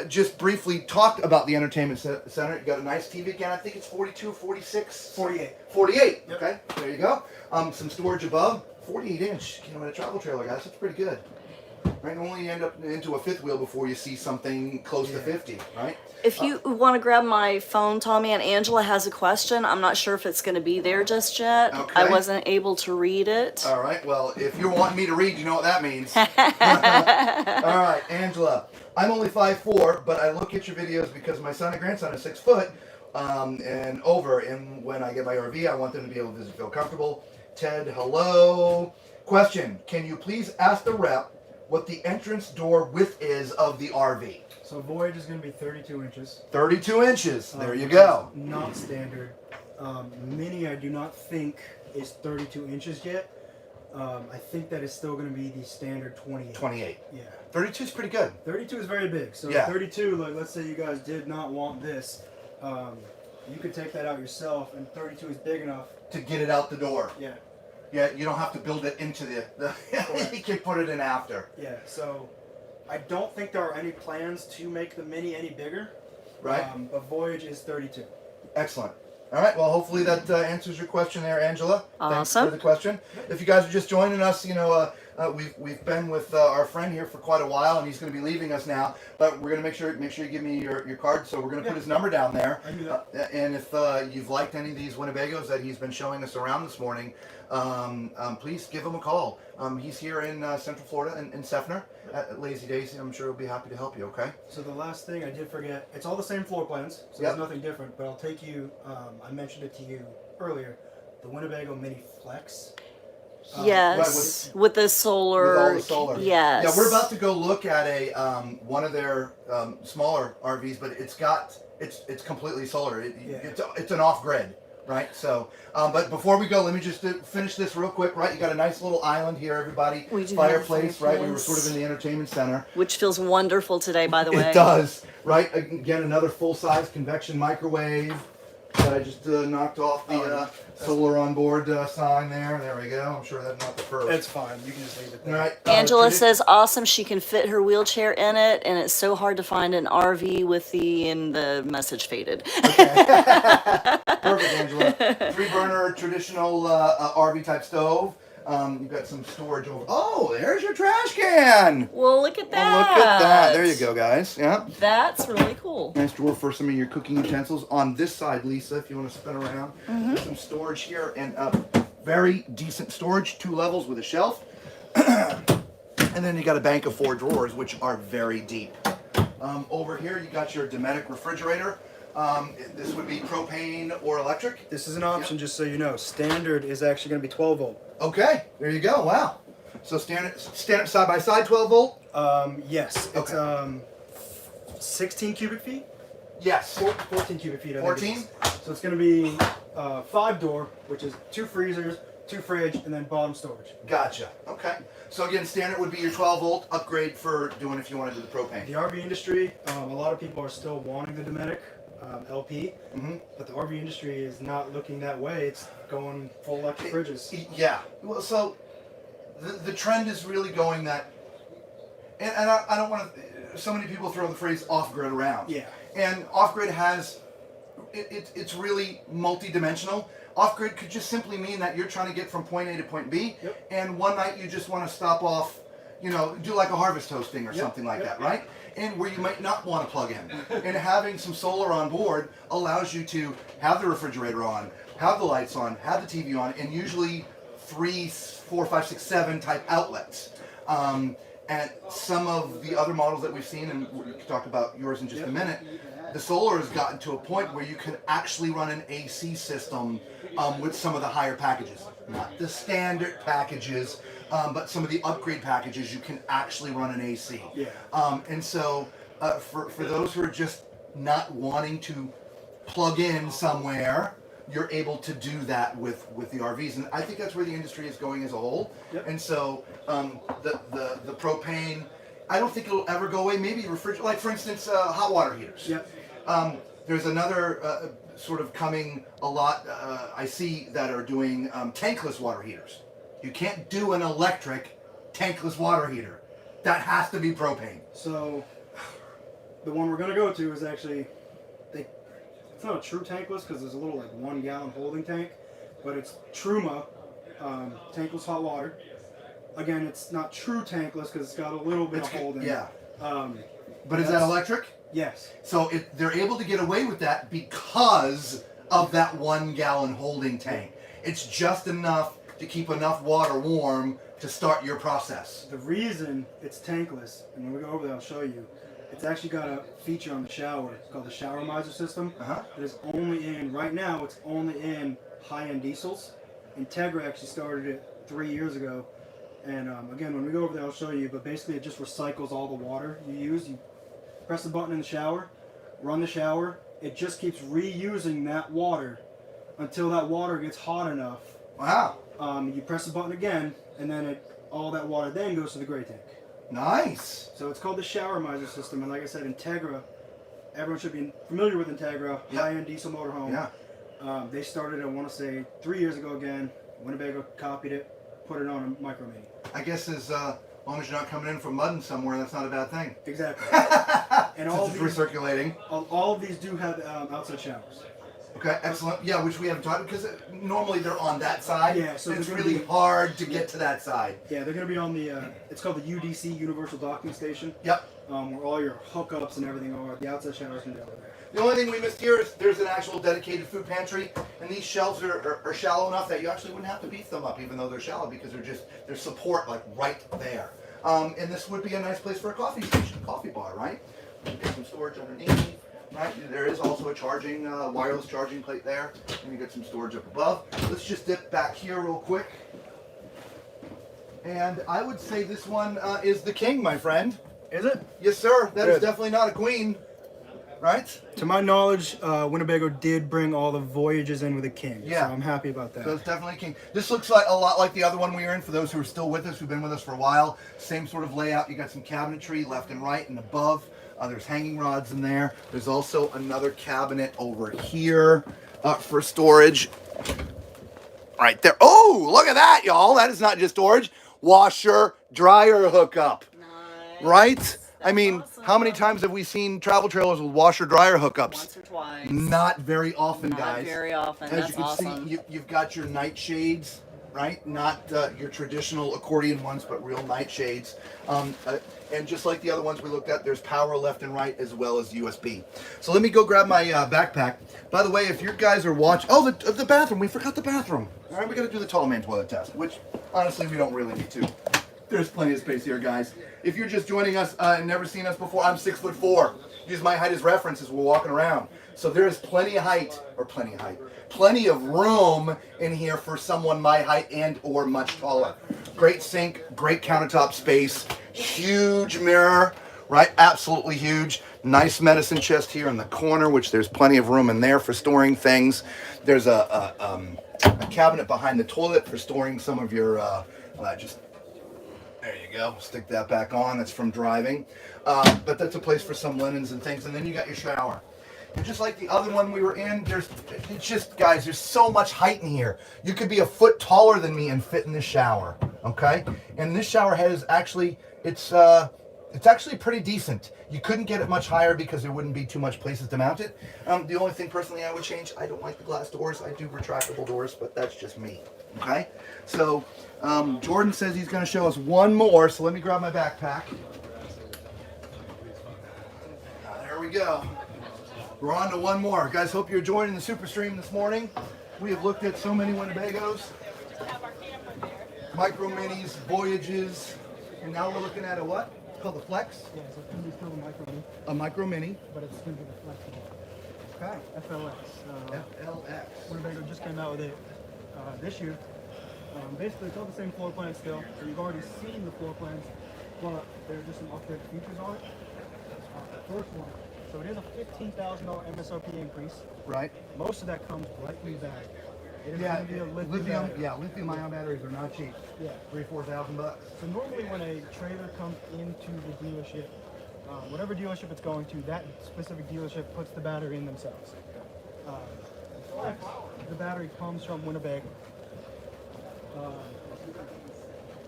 just briefly talked about the entertainment center. You got a nice TV again. I think it's 42, 46? 48. 48. Yep. Okay, there you go. Some storage above. 48-inch, in a travel trailer, guys. That's pretty good. Right, normally you end up into a fifth wheel before you see something close to 50, right? If you want to grab my phone, Tommy, and Angela has a question. I'm not sure if it's going to be there just yet. Okay. I wasn't able to read it. All right, well, if you're wanting me to read, you know what that means. All right, Angela. I'm only 5'4", but I look at your videos because my son and grandson are 6 foot and over. And when I get my RV, I want them to be able to feel comfortable. Ted, hello. Question, can you please ask the rep what the entrance door width is of the RV? So Voyage is going to be 32 inches. 32 inches. There you go. Not standard. Mini, I do not think is 32 inches yet. I think that is still going to be the standard 28. 28. Yeah. 32 is pretty good. 32 is very big. So Yeah. 32, like let's say you guys did not want this, you could take that out yourself, and 32 is big enough. To get it out the door. Yeah. Yeah, you don't have to build it into the you can put it in after. Yeah. So I don't think there are any plans to make the Mini any bigger. Right. But Voyage is 32. Excellent. All right. Well, hopefully that answers your question there, Angela. Thanks Awesome. for the question. If you guys are just joining us, we've been with our friend here for quite a while, and he's going to be leaving us now. But we're going to make sure you give me your card. So we're going to put his number down there. I do that. And if you've liked any of these Winnebagos that he's been showing us around this morning, please give him a call. He's here in Central Florida in Seffner at Lazy Daisy. I'm sure he'll be happy to help you. Okay. So the last thing I did forget, it's all the same floor plans, so Yep. there's nothing different. But I'll take you. I mentioned it to you earlier. The Winnebago Mini Flex. Yes, with the solar. With all the solar. Yes. Yeah, we're about to go look at a one of their smaller RVs, but it's completely solar. It's an off grid, right? So, but before we go, let me just finish this real quick. Right, you got a nice little island here, everybody. We do have a Fireplace, right? We were fireplace. sort of in the entertainment center. Which feels wonderful today, by the way. It does, right? Again, another full-size convection microwave that I just knocked off the solar on board sign there. There we go. I'm sure that's not the first. It's fine. You can just leave it there. All right. Angela says awesome. She can fit her wheelchair in it, and it's so hard to find an RV with the message faded. Perfect, Angela. 3-burner traditional RV type stove. You've got some storage over. Oh, there's your trash can. Well, look at that. Oh, look at that. There you go, guys. Yeah. That's really cool. Nice drawer for some of your cooking utensils. On this side, Lisa, if you want to spin around, there's some storage here and very decent storage, 2 levels with a shelf. And then you got a bank of 4 drawers, which are very deep. Over here, you got your Dometic refrigerator. This would be propane or electric. This is an option, just so you know. Standard is actually going to be 12 volt. Okay, there you go. Wow. So stand it side by side, 12 volt. Yes. It's Okay. 16 cubic feet. Yes. 14 cubic feet. I think it 14? is. So it's going to be 5-door, which is 2 freezers, 2 fridge, and then bottom storage. Gotcha. Okay. So again, standard would be your 12 volt upgrade for doing if you want to do the propane. The RV industry, a lot of people are still wanting the Dometic LP, but the RV industry is not looking that way. It's going full electric fridges. Yeah. Well, so the trend is really going that, and I don't want to. So many people throw the phrase off-grid around. Yeah. And off-grid has, it's really multi-dimensional. Off-grid could just simply mean that you're trying to get from point A to point B, and one night you just want to stop off, do like a harvest toasting or something like that, right? And where you might not want to plug in. And having some solar on board allows you to have the refrigerator on, have the lights on, have the TV on, and usually 3, 4, 5, 6, 7 type outlets. And some of the other models that we've seen, and we can talk about yours in just a minute, the solar has gotten to a point where you can actually run an AC system with some of the higher packages. Not the standard packages, but some of the upgrade packages, you can actually run an AC. And so for those who are just not wanting to plug in somewhere, you're able to do that with the RVs, and I think that's where the industry is going as a whole. And so the propane, I don't think it'll ever go away. Maybe like for instance, hot water heaters. There's another sort of coming a lot. I see that are doing tankless water heaters. You can't do an electric tankless water heater. That has to be propane. So the one we're going to go to is actually. It's not a true tankless because there's a little like 1 gallon holding tank, but it's Truma tankless hot water. Again, it's not true tankless because it's got a little bit of holding. But is that electric? Yes. So they're able to get away with that because of that 1 gallon holding tank. It's just enough to keep enough water warm to start your process. The reason it's tankless, and when we go over there, I'll show you. It's actually got a feature on the shower. It's called the shower miser system. It is only in, right now, it's only in high-end diesels. Integra actually started it 3 years ago. And again, when we go over there, I'll show you. But basically, it just recycles all the water you use. You press the button in the shower, run the shower. It just keeps reusing that water until that water gets hot enough. Wow. You press the button again, and then all that water then goes to the gray tank. Nice. So it's called the shower miser system, and like I said, Integra, everyone should be familiar with Integra, high-end diesel motorhome. They started, I want to say, 3 years ago again. Winnebago copied it, put it on a Micro Mini. I guess as long as you're not coming in from mudding somewhere, that's not a bad thing. Exactly. And all it's recirculating. All of these do have outside showers. Okay, excellent. Yeah, which we haven't talked because normally they're on that side. Yeah, so and it's they're gonna really hard to get to that side. Yeah, they're going to be on the, it's called the UDC, Universal Docking Station. Yep. Where all your hookups and everything are. The outside shower's going to be over there. The only thing we missed here is there's an actual dedicated food pantry, and these shelves are shallow enough that you actually wouldn't have to beef them up, even though they're shallow, because there's support like right there. And this would be a nice place for a coffee station, coffee bar, right? Get some storage underneath. Right, there is also a charging, wireless charging plate there, and you get some storage up above. Let's just dip back here real quick. And I would say this one is the king, my friend. Is it? Yes, sir. That is Good. definitely not a queen, right? To my knowledge, Winnebago did bring all the Voyages in with a king. Yeah. So I'm happy about that. So it's definitely a king. This looks like a lot like the other one we were in. For those who are still with us, who've been with us for a while, same sort of layout. You got some cabinetry left and right and above. There's hanging rods in there. There's also another cabinet over here for storage. Right there. Oh, look at that, y'all. That is not just storage. Washer, dryer hookup. Nice. Right? I mean, awesome. how many times have we seen travel trailers with washer dryer hookups? Once or twice. Not very often, Not guys. very often. As That's you can awesome. see, you've got your nightshades, right? Not your traditional accordion ones, but real nightshades. And just like the other ones we looked at, there's power left and right as well as USB. So let me go grab my backpack. By the way, if you guys are watching, oh, the bathroom, we forgot the bathroom. All right, we got to do the tall man toilet test, which honestly we don't really need to. There's plenty of space here, guys. If you're just joining us and never seen us before, I'm 6'4". Use my height as reference as we're walking around. So there is plenty of room in here for someone my height and or much taller. Great sink, great countertop space, huge mirror, right? Absolutely huge. Nice medicine chest here in the corner, which there's plenty of room in there for storing things. There's a cabinet behind the toilet for storing some of your there you go. Stick that back on. That's from driving. But that's a place for some linens and things. And then you got your shower. And just like the other one we were in, it's just, guys, there's so much height in here. You could be a foot taller than me and fit in this shower, okay? And this shower head is actually, it's actually pretty decent. You couldn't get it much higher because there wouldn't be too much places to mount it. The only thing personally I would change, I don't like the glass doors. I do retractable doors, but that's just me, okay? So Jordan says he's going to show us one more, so let me grab my backpack. There we go. We're on to one more. Guys, hope you're joining the Super Stream this morning. We have looked at so many Winnebagos, Micro Minis, Voyages, and now we're looking at a what? It's called the Flex? Yeah, so it's going to be still the Micro Mini, A Micro Mini. but it's going to be the flexible. Okay. FLX. FLX. Winnebago just came out with it this year. Basically, it's all the same floor plan still. So you've already seen the floor plans, but there are just some upgraded features on it. The first one. So it is a $15,000 MSRP increase. Right. Most of that comes right in the bag. It is Yeah, going to be a lithium battery. lithium-ion batteries are not cheap. Yeah. $3,000-4,000. So normally when a trailer comes into the dealership, whatever dealership it's going to, that specific dealership puts the battery in themselves. Flex, the battery comes from Winnebago.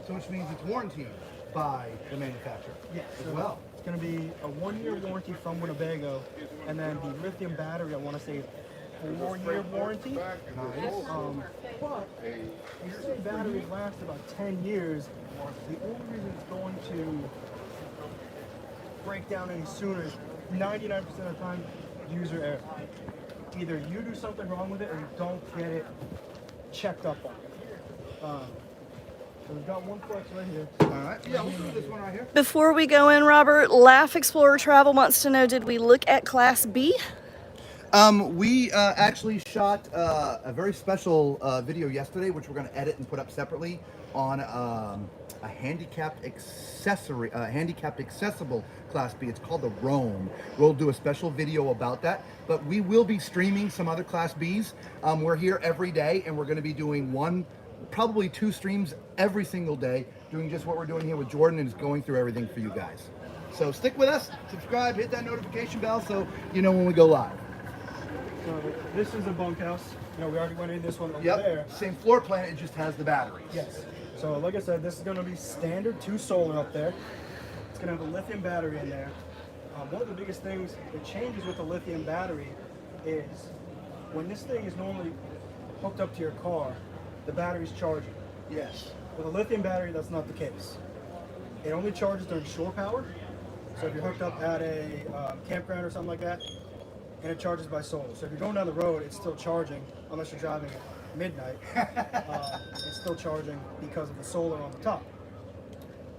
So which means it's warranted by the manufacturer. Yes. As So well. it's going to be a 1-year warranty from Winnebago, and then the lithium battery, I want to say, 4-year warranty. Nice. But you say batteries last about 10 years. The only reason it's going to break down any sooner is 99% of the time user error. Either you do something wrong with it or you don't get it checked up on. So we've got one Flex right here. All right. Yeah, we'll do this one right here. Before we go in, Robert, Laugh Explorer Travel wants to know, did we look at Class B? We actually shot a very special video yesterday, which we're going to edit and put up separately on a handicapped accessible Class B. It's called the Roam. We'll do a special video about that, but we will be streaming some other Class Bs. We're here every day, and we're going to be doing probably 2 streams every single day, doing just what we're doing here with Jordan and just going through everything for you guys. So stick with us, subscribe, hit that notification bell so you know when we go live. So this is a bunkhouse. You know, we already went in this one over Yep, there. same floor plan, it just has the batteries. Yes. So like I said, this is going to be standard 2 solar up there. It's going to have a lithium battery in there. One of the biggest things that changes with the lithium battery is when this thing is normally hooked up to your car, the battery's charging. Yes. With a lithium battery, that's not the case. It only charges during shore power. So if you're hooked up at a campground or something like that, and it charges by solar. So if you're going down the road, it's still charging, unless you're driving at midnight. It's still charging because of the solar on the top.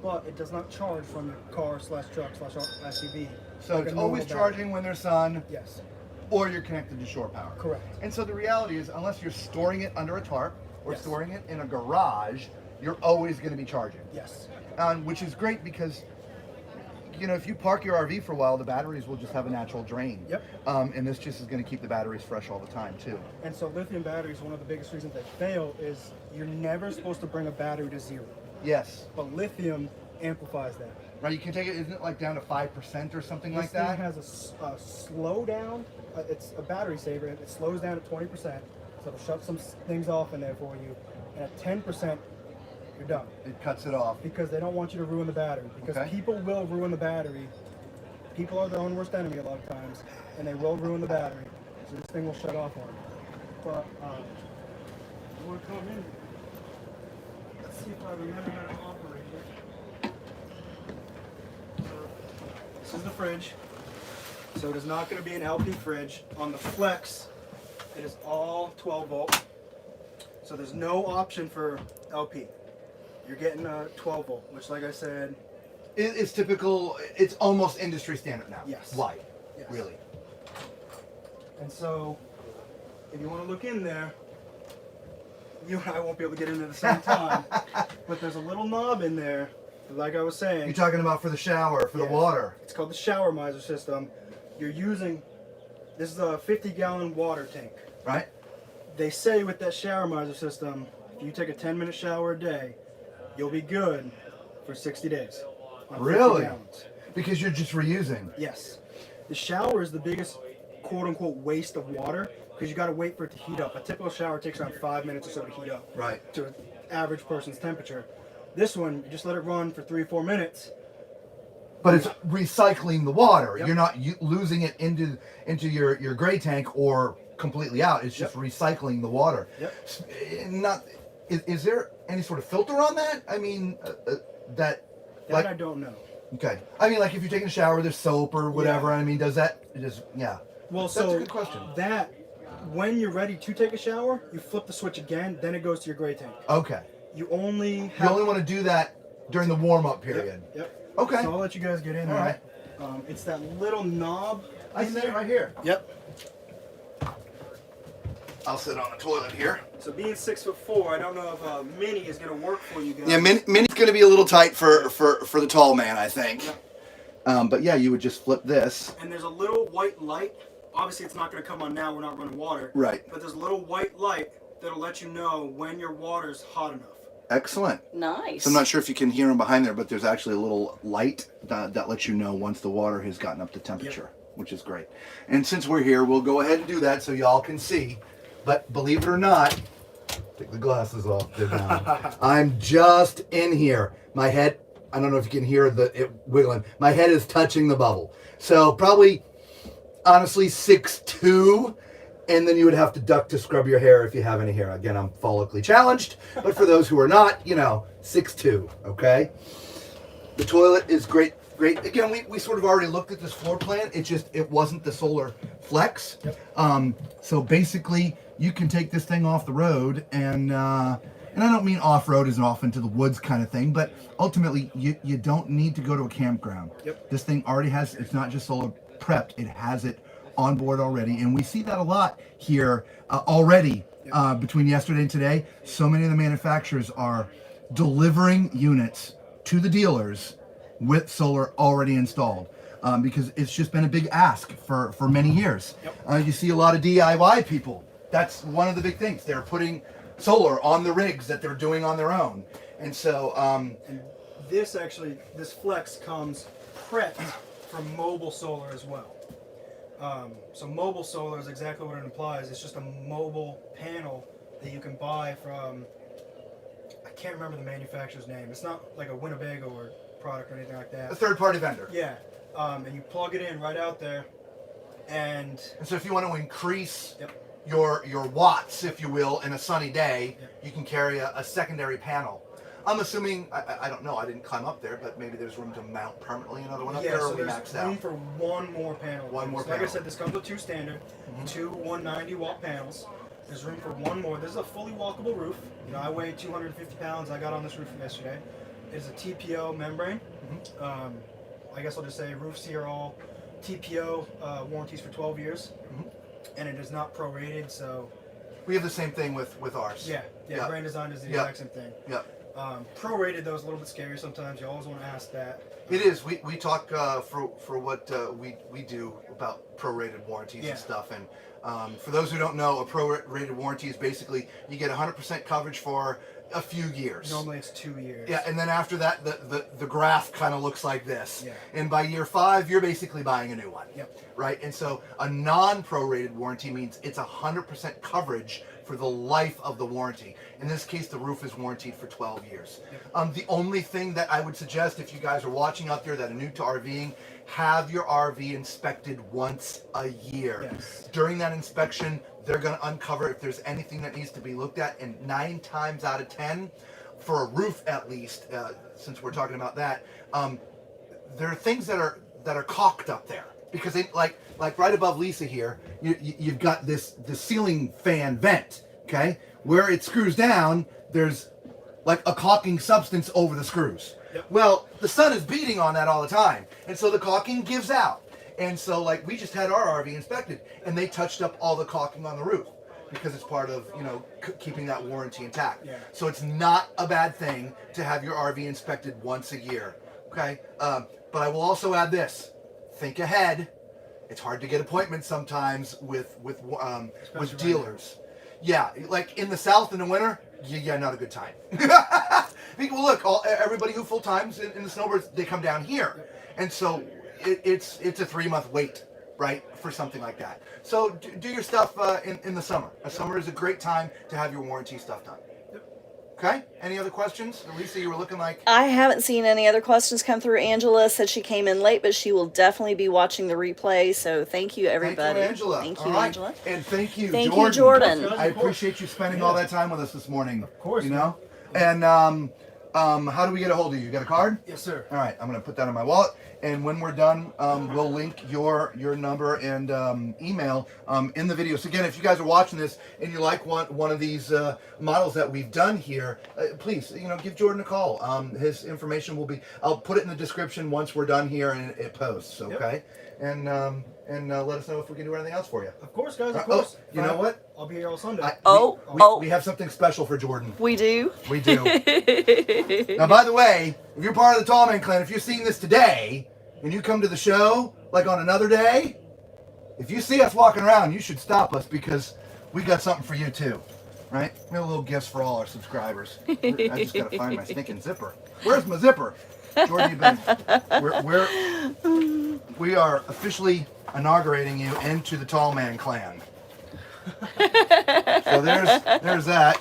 But it does not charge from your car slash truck slash SUV. So like it's a normal always battery. charging when there's sun, Yes, or you're connected to shore power. correct. And so the reality is, unless you're storing it under a tarp or Yes. storing it in a garage, you're always going to be charging. Yes. Which is great because, you know, if you park your RV for a while, the batteries will just have a natural drain. Yep. And this just is going to keep the batteries fresh all the time too. And so lithium batteries, one of the biggest reasons they fail is you're never supposed to bring a battery to zero. Yes. But lithium amplifies that. Right. You can take it. Isn't it like down to 5% or something This like that? thing has a slow down. It's a battery saver. It slows down at 20%. So it'll shut some things off in there for you. And at 10%, you're done. It cuts it off. Because they don't want you to ruin the battery. Because Okay. people will ruin the battery. People are their own worst enemy a lot of times. And they will ruin the battery. So this thing will shut off on you. But you want to come in? Let's see if I remember how to operate it. This is the fridge. So it is not going to be an LP fridge. On the Flex, it is all 12 volt. So there's no option for LP. You're getting a 12 volt, which, like I said, It's typical. It's almost industry standard now. Yes. Why? Yes. Really? and so if you want to look in there, you and I won't be able to get in at the same time. But there's a little knob in there, like I was saying. You're talking about for the shower, for the Yes. water. It's called the shower miser system. You're using, this is a 50-gallon water tank. Right? They say with that shower miser system, if you take a 10-minute shower a day, you'll be good for 60 days. on 50 Really? gallons. Because you're just reusing. Yes. The shower is the biggest quote-unquote waste of water because you got to wait for it to heat up. A typical shower takes around 5 minutes or so to heat up Right. to an average person's temperature. This one, you just let it run for 3 or 4 minutes. But it's recycling the water. Yep. You're not losing it into your gray tank or completely out. It's just recycling the water. Yep. Not. Is there any sort of filter on that? I mean, that. That I don't know. Okay. I mean, like if you're taking a shower, there's soap or whatever. Yeah. I mean, does that just Well, That's so a good question. that when you're ready to take a shower, you flip the switch again, then it goes to your gray tank. Okay. You only You have only want to do that during the warm-up period. Yep. Okay. So I'll let you guys get in All there. right. It's that little knob. I in see it there. right here. Yep. I'll sit on the toilet here. So being 6'4", I don't know if Mini is gonna work for you guys. Yeah, Mini's going to be a little tight for the tall man, I think. But yeah, you would just flip this. And there's a little white light. Obviously, it's not gonna come on now. We're not running water. Right. But there's a little white light that'll let you know when your water's hot enough. Excellent. Nice. So I'm not sure if you can hear him behind there, but there's actually a little light that lets you know once the water has gotten up to temperature, which is great. And since we're here, we'll go ahead and do that so y'all can see. But believe it or not, take the glasses off. They're down. I'm just in here. My head, I don't know if you can hear it wiggling. My head is touching the bubble. So probably, honestly, 6'2", and then you would have to duck to scrub your hair if you have any hair. Again, I'm follically challenged, but for those who are not, 6'2", okay? The toilet is great. Again, we sort of already looked at this floor plan. It wasn't the solar flex. Yep. So basically, you can take this thing off the road and I don't mean off-road as off into the woods kind of thing, but ultimately you don't need to go to a campground. Yep. This thing already has, it's not just solar prepped, it has it on board already. And we see that a lot here already between yesterday and today. So many of the manufacturers are delivering units to the dealers with solar already installed. Because it's just been a big ask for many years. Yep. You see a lot of DIY people. That's one of the big things. They're putting solar on the rigs that they're doing on their own. And so, And this Flex comes prepped for mobile solar as well. So mobile solar is exactly what it implies. It's just a mobile panel that you can buy from, I can't remember the manufacturer's name. It's not like a Winnebago or product or anything like that. a third-party vendor. Yeah. And you plug it in right out there, and And so if you want to increase your watts, if you will, in a sunny day, you can carry a secondary panel. I'm assuming, I don't know, I didn't climb up there, but maybe there's room to mount permanently another one up there, so or we there's maxed room out? for one more panel. One more Like I panel. said, this comes with two standard, two 190-watt panels. There's room for one more. This is a fully walkable roof. You know, I weigh 250 pounds. I got on this roof yesterday. It's a TPO membrane. I guess I'll just say roofs here are all TPO warranties for 12 years. And it is not prorated, so... We have the same thing with ours. Yeah. Grand Design does the exact same thing. Prorated, though, is a little bit scary sometimes. You always want to ask that. It is. We talk for what we do about prorated warranties and stuff. And for those who don't know, a prorated warranty is basically you get 100% coverage for a few years. Normally it's 2 years. Yeah, and then after that, the graph kind of looks like this. Yeah. And by year 5, you're basically buying a new one. Yep. Right? And so a non-prorated warranty means it's 100% coverage for the life of the warranty. In this case, the roof is warranted for 12 years. Yep. The only thing that I would suggest if you guys are watching out there that are new to RVing, have your RV inspected once a year. Yes. During that inspection, they're going to uncover if there's anything that needs to be looked at, and 9 times out of 10, for a roof at least, since we're talking about that, there are things that are caulked up there. Because they, like right above Lisa here, you've got this ceiling fan vent, okay? Where it screws down, there's like a caulking substance over the screws. Yep. Well, the sun is beating on that all the time, and so the caulking gives out. And so, like, we just had our RV inspected, and they touched up all the caulking on the roof because it's part of, you know, keeping that warranty intact. Yeah. So it's not a bad thing to have your RV inspected once a year, okay? But I will also add this. Think ahead. It's hard to get appointments sometimes with dealers. Yeah, like in the South in the winter, yeah, not a good time. Well, look, everybody who full times in the snowbirds, they come down here, and so it's a 3-month wait, right, for something like that. So do your stuff in the summer. Summer is a great time to have your warranty stuff done. Okay. Any other questions? Lisa, you were looking like... I haven't seen any other questions come through. Angela said she came in late, but she will definitely be watching the replay. So thank you, everybody. Thank you, Angela. Thank you, all right. Angela. And thank you, Thank Jordan. you, Jordan. I appreciate you spending all that time with us this morning. Of course. You know? And how do we get a hold of you? You got a card? Yes, sir. All right. I'm going to put that in my wallet. And when we're done, we'll link your number and email in the video. So again, if you guys are watching this and you like one of these models that we've done here, please, give Jordan a call. His information will be, I'll put it in the description once we're done here and it posts. Okay. Yep. And let us know if we can do anything else for you. Of course, guys. Of course. You know what? I'll be here all Sunday. We have something special for Jordan. We do. We do. Now, by the way, if you're part of the Tallman Clan, if you're seeing this today and you come to the show like on another day, if you see us walking around, you should stop us because we got something for you too, right? We have little gifts for all our subscribers. I just gotta find my stinking zipper. Where's my zipper? Jordan, we are officially inaugurating you into the Tallman Clan. So there's that.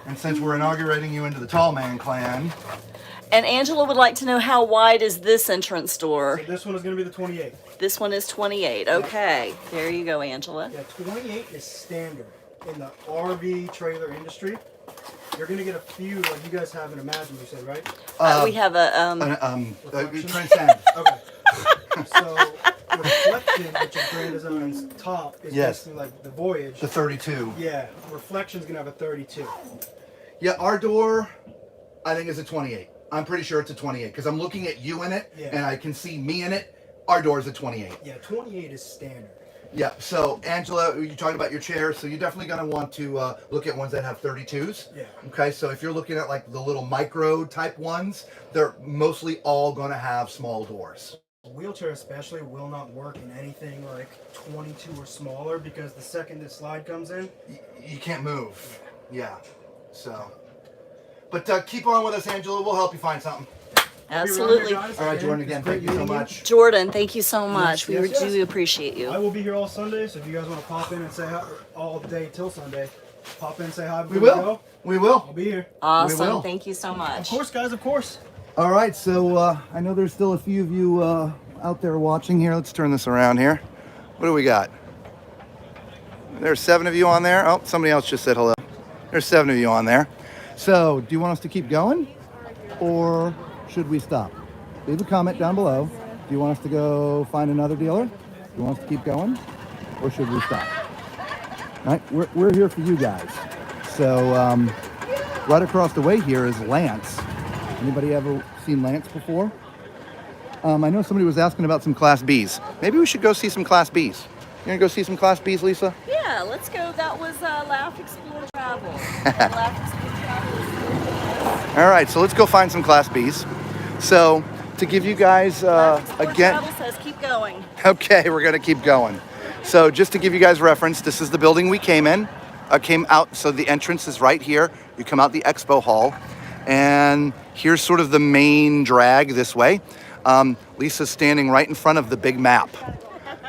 And since we're inaugurating you into the Tallman Clan. And Angela would like to know how wide is this entrance door? So this one is going to be the 28. This one is 28. Okay. There you go, Angela. Yeah, 28 is standard in the RV trailer industry. You're going to get a few like you guys have in Imagine, you said, right? We have a Transcend. Okay. So Reflection, which is Grand Design's top, is basically like the Voyage. The 32. Yeah. Reflection's going to have a 32. Yeah, our door, I think, is a 28. I'm pretty sure it's a 28 because I'm looking at you in it and I can see me in it. Our door is a 28. Yeah, 28 is standard. Yeah, so Angela, you're talking about your chairs, so you're definitely going to want to look at ones that have 32s. Yeah. Okay, so if you're looking at like the little micro type ones, they're mostly all going to have small doors. A wheelchair especially will not work in anything like 22 or smaller because the second this slide comes in, you can't move. Yeah, so. But keep on with us, Angela. We'll help you find something. Absolutely. All right, Jordan, again, thank you so much. Jordan, thank you so much. Yes, We yes. do appreciate you. I will be here all Sunday, so if you guys want to pop in and say hi all day till Sunday, pop in, say hi We before will. we go. We will. I'll be here. Awesome. will. Thank you so much. Of course, guys, of course. All right, so I know there's still a few of you out there watching here. Let's turn this around here. What do we got? There's 7 of you on there. Oh, somebody else just said hello. There's 7 of you on there. So, do you want us to keep going, or should we stop? Leave a comment down below. Do you want us to go find another dealer? Do you want us to keep going, or should we stop? All right, we're here for you guys. So, right across the way here is Lance. Anybody ever seen Lance before? I know somebody was asking about some Class Bs. Maybe we should go see some Class Bs. You gonna go see some Class Bs, Lisa? Yeah, let's go. That was Laugh, Explore, Travel. And Laugh, Explore, Travel is really All right, so let's go find some Class Bs. So, to give you guys, Laugh, Explore, again... Travel says keep going. Okay, we're gonna keep going. So, just to give you guys reference, this is the building we came out, so the entrance is right here. You come out the expo hall, and here's sort of the main drag this way. Lisa's standing right in front of the big map.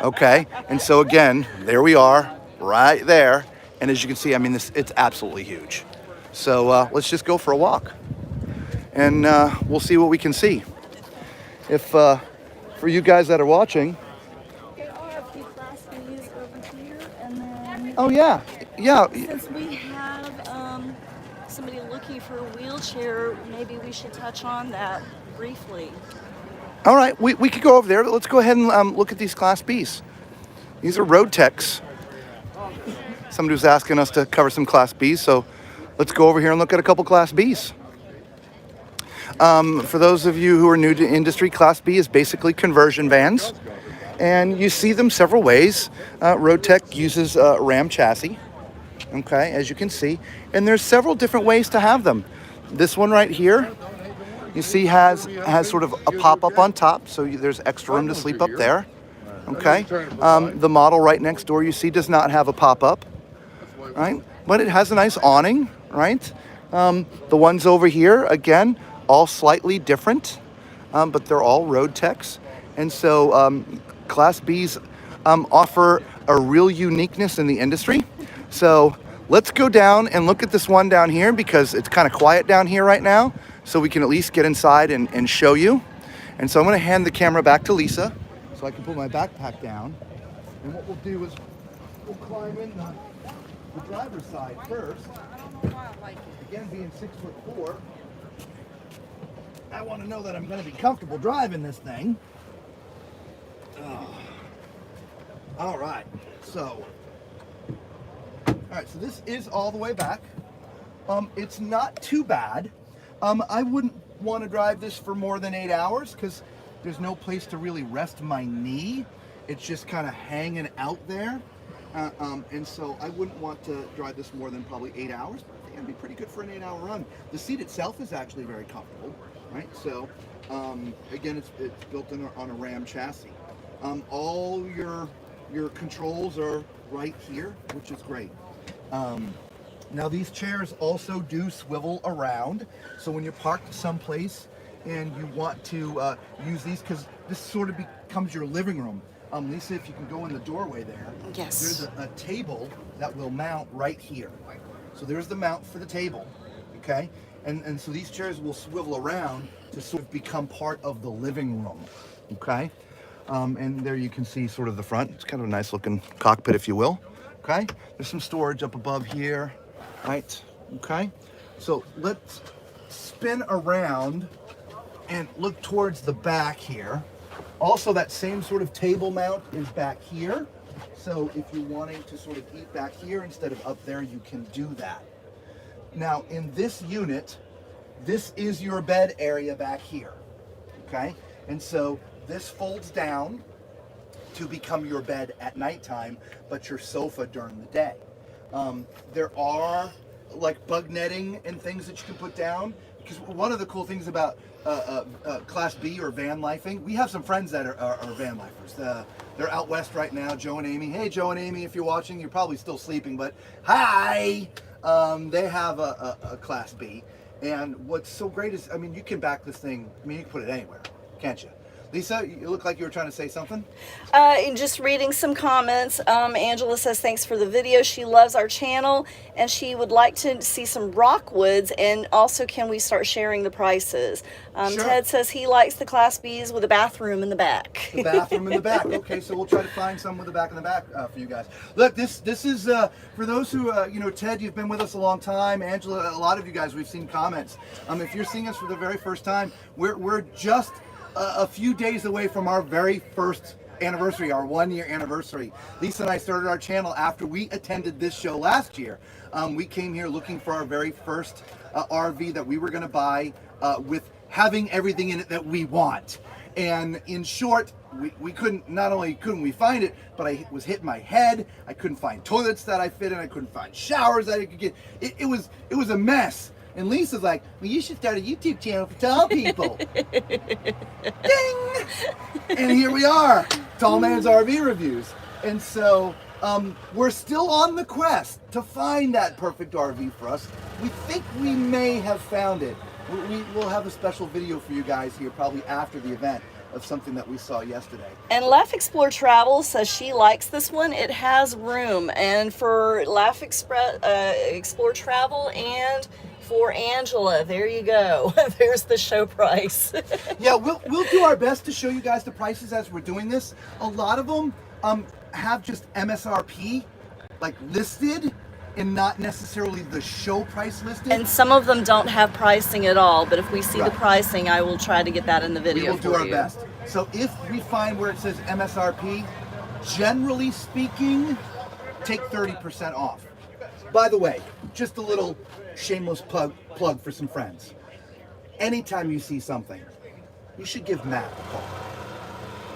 Okay, and so again, there we are, right there. And as you can see, I mean, it's absolutely huge. So let's just go for a walk, and we'll see what we can see. If for you guys that are watching, There are a few Class Bs over here, and then oh yeah. since we have somebody looking for a wheelchair, maybe we should touch on that briefly. All right, we could go over there. Let's go ahead and look at these Class Bs. These are road techs. Somebody was asking us to cover some Class Bs, so let's go over here and look at a couple Class Bs. For those of you who are new to industry, Class B is basically conversion vans, and you see them several ways. Road Tech uses Ram chassis, okay, as you can see, and there's several different ways to have them. This one right here, you see, has sort of a pop-up on top, so there's extra room to sleep up there. Okay. The model right next door, you see, does not have a pop-up, right? But it has a nice awning, right? The ones over here, again, all slightly different, but they're all road techs. And so Class Bs offer a real uniqueness in the industry. So let's go down and look at this one down here, because it's kind of quiet down here right now. So we can at least get inside and show you. And so I'm going to hand the camera back to Lisa so I can put my backpack down. And what we'll do is we'll climb in the driver's side first. Again, being 6'4", I want to know that I'm going to be comfortable driving this thing. All right, so this is all the way back. It's not too bad. I wouldn't want to drive this for more than 8 hours, because there's no place to really rest my knee. It's just kind of hanging out there. And so I wouldn't want to drive this more than probably 8 hours, but I think it'd be pretty good for an 8-hour run. The seat itself is actually very comfortable, right? So again, it's built on a Ram chassis. All your controls are right here, which is great. Now these chairs also do swivel around, so when you're parked someplace and you want to use these, because this sort of becomes your living room. Lisa, if you can go in the doorway there, Yes. There's a table that will mount right here. So there's the mount for the table, okay? And so these chairs will swivel around to sort of become part of the living room, okay? And there you can see sort of the front. It's kind of a nice looking cockpit, if you will, okay? There's some storage up above here. Right, okay, so let's spin around and look towards the back here. Also, that same sort of table mount is back here. So if you're wanting to sort of eat back here instead of up there, you can do that. Now, in this unit, this is your bed area back here, okay? And so this folds down to become your bed at nighttime, but your sofa during the day. There are like bug netting and things that you can put down, because one of the cool things about Class B or van lifing, we have some friends that are van lifers. They're out west right now, Joe and Amy. Hey, Joe and Amy, if you're watching, you're probably still sleeping, but hi! They have a Class B, and what's so great is, I mean, you can back this thing, I mean, you can put it anywhere, can't you? Lisa, you look like you were trying to say something. And just reading some comments. Angela says, thanks for the video. She loves our channel and she would like to see some Rockwoods. And also, can we start sharing the prices? Sure. Ted says he likes the Class Bs with a bathroom in the back. The bathroom in the back. Okay, so we'll try to find some with the back in the back for you guys. Look, this is for those who you know, Ted, you've been with us a long time. Angela, a lot of you guys, we've seen comments. If you're seeing us for the very first time, we're just a few days away from our very first anniversary, our 1-year anniversary. Lisa and I started our channel after we attended this show last year. We came here looking for our very first RV that we were going to buy with having everything in it that we want. And in short, we couldn't, not only couldn't we find it, but I was hitting my head. I couldn't find toilets that I fit in. I couldn't find showers that I could get. It was a mess. And Lisa's like, well, you should start a YouTube channel for tall people. Ding! And here we are, Tall Man's RV Reviews. And so we're still on the quest to find that perfect RV for us. We think we may have found it. We'll have a special video for you guys here probably after the event of something that we saw yesterday. And Laugh Explore Travel says she likes this one. It has room. And for Laugh Explore Travel and for Angela, there you go. There's the show price. Yeah, we'll do our best to show you guys the prices as we're doing this. A lot of them have just MSRP like listed and not necessarily the show price listed. And some of them don't have pricing at all, but if we see Right. the pricing, I will try to get that in the video. We will do for our you. best. So if we find where it says MSRP, generally speaking, take 30% off. By the way, just a little shameless plug for some friends. Anytime you see something, you should give Matt a call.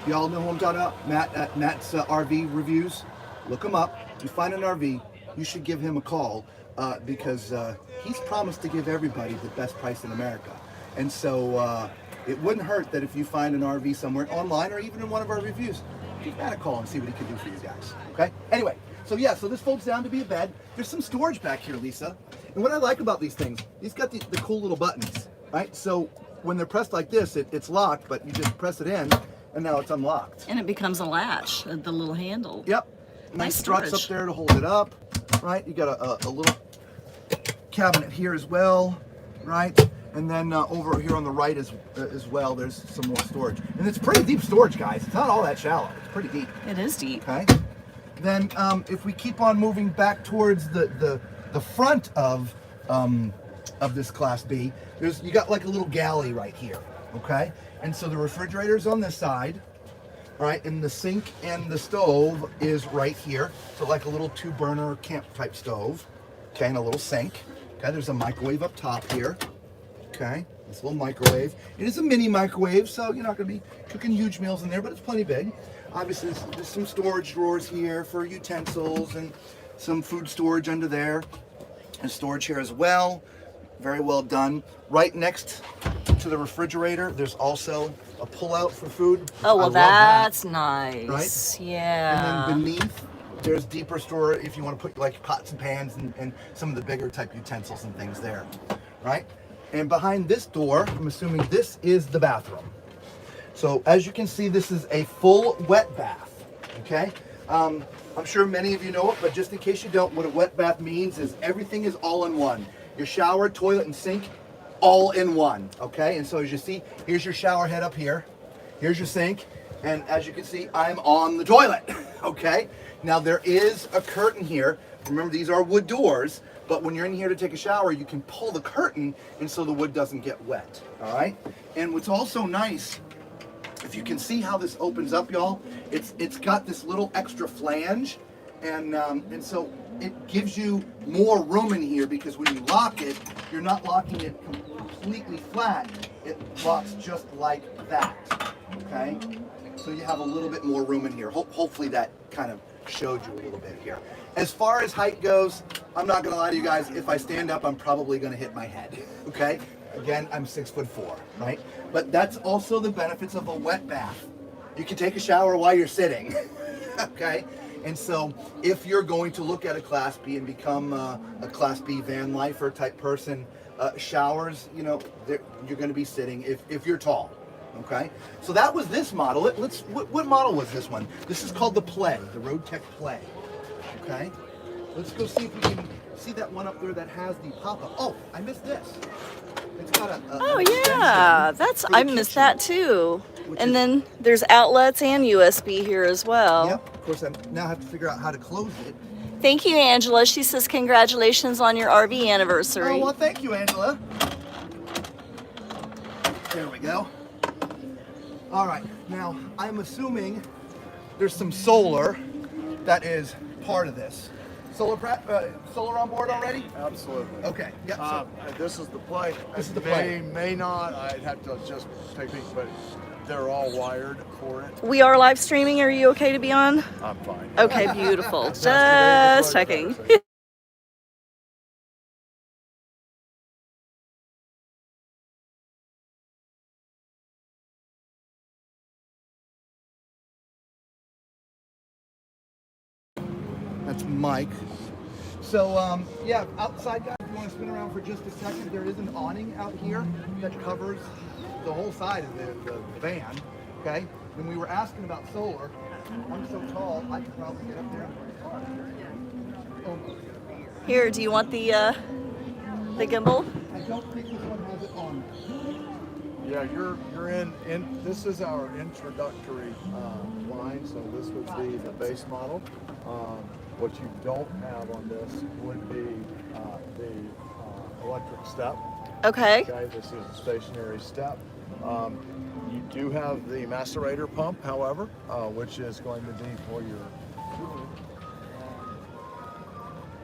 Y'all know who I'm talking about? Matt's RV reviews. Look him up. You find an RV, you should give him a call because he's promised to give everybody the best price in America. And so it wouldn't hurt that if you find an RV somewhere online or even in one of our reviews, give Matt a call and see what he can do for you guys. Okay? Anyway, so yeah, so this folds down to be a bed. There's some storage back here, Lisa. And what I like about these things, these got the cool little buttons, right? So when they're pressed like this, it's locked, but you just press it in and now it's unlocked. And it becomes a latch, the little handle. Yep. Nice struts up there to hold it up, right? You got a little cabinet here as well, right? And then over here on the right as well, there's some more storage. And it's pretty deep storage, guys. It's not all that shallow. It's pretty deep. It is deep. Okay. Then if we keep on moving back towards the front of this Class B, you got like a little galley right here, okay? And so the refrigerator's on this side, right? And the sink and the stove is right here. So like a little 2-burner camp type stove, okay? And a little sink, okay? There's a microwave up top here, okay? This little microwave. It is a mini microwave, so you're not gonna be cooking huge meals in there, but it's plenty big. Obviously, there's some storage drawers here for utensils and some food storage under there. And storage here as well. Very well done. Right next to the refrigerator, there's also a pull-out for food. Oh, well, I love that's that, nice. right? Yeah. And then beneath, there's deeper store if you want to put like pots and pans and some of the bigger type utensils and things there, right? And behind this door, I'm assuming this is the bathroom. So as you can see, this is a full wet bath, okay? I'm sure many of you know it, but just in case you don't, what a wet bath means is everything is all in one. Your shower, toilet, and sink, all in one, okay? And so as you see, here's your shower head up here. Here's your sink, and as you can see, I'm on the toilet, okay? Now there is a curtain here. Remember, these are wood doors, but when you're in here to take a shower, you can pull the curtain, and so the wood doesn't get wet, all right? And what's also nice, if you can see how this opens up, y'all, it's got this little extra flange, and so it gives you more room in here because when you lock it, you're not locking it completely flat. It locks just like that, okay? So you have a little bit more room in here. Hopefully that kind of showed you a little bit here. As far as height goes, I'm not gonna lie to you guys, if I stand up, I'm probably gonna hit my head, okay? Again, I'm 6'4", right? But that's also the benefits of a wet bath. You can take a shower while you're sitting, okay? And so if you're going to look at a Class B and become a Class B van lifer type person, showers, you know, you're gonna be sitting if you're tall, Okay, so that was this model. What model was this one? This is called the Play, the Road Tech Play. Okay, let's go see if we can see that one up there that has the pop-up. Oh, I missed this. It's got a Oh an yeah, extension that's for the I missed kitchen, that too. which And is- then there's outlets and USB here as well. Yep. Of course, I now have to figure out how to close it. Thank you, Angela. She says congratulations on your RV anniversary. Oh well, thank you, Angela. There we go. All right. Now I'm assuming there's some solar that is part of this. Solar on board already? Absolutely. Okay. Yep. So, This is the Play. This is the It Play. May not. I'd have to just take a peek, but they're all wired for it. We are live streaming. Are you okay to be on? I'm fine. Okay, beautiful. Sounds today Just before checking. the Saturday. that's Mike. So yeah, outside guys, if you want to spin around for just a second, there is an awning out here that covers the whole side of the van. Okay. When we were asking about solar, I'm so tall, I could probably get up there. Almost. Here, do you want the gimbal? I don't think this one has it on. Yeah, you're in. This is our introductory line, so this would be the base model. What you don't have on this would be the electric step. Okay. Okay, this is a stationary step. You do have the macerator pump, however, which is going to be for your fuel.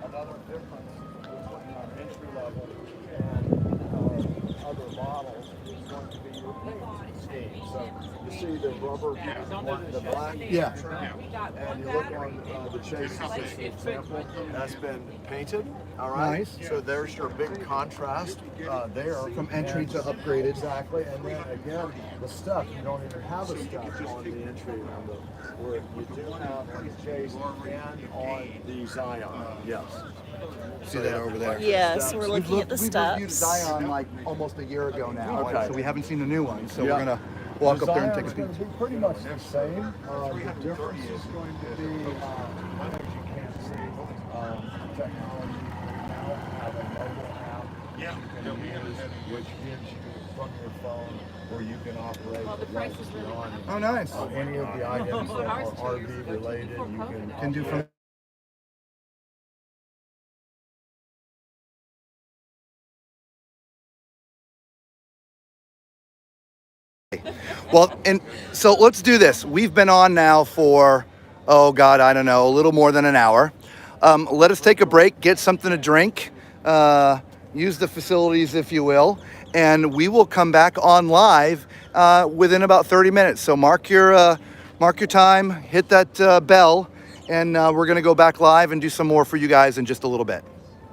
Another difference between our entry level and other models is going to be your paint scheme. So you see the rubber, the black Yeah. trim, and you look on the chassis, as an example, that's been painted. All right. Nice. So there's your big contrast there. From entry And- to upgraded. Exactly, and then again, the step, you don't even have a step on the entry window, where you do have on the Chase and on the Zion, yes. See that over there? Yes, we're looking at the We've reviewed steps. Zion like almost a year ago now, Okay. so we haven't seen the new one. So Yeah. we're gonna walk The up there and take a Zion's peek. going to be pretty much the same. The difference is going to be, as you can see, technology. We now have a mobile app that you can use, which gives you from your phone, where you can operate on Oh, nice. any of the items that are RV related. You Can do from. Well, and so let's do this. We've been on now for, oh God, I don't know, a little more than an hour. Let us take a break, get something to drink, use the facilities, if you will, and we will come back on live within about 30 minutes. So mark your time, hit that bell, and we're gonna go back live and do some more for you guys in just a little bit.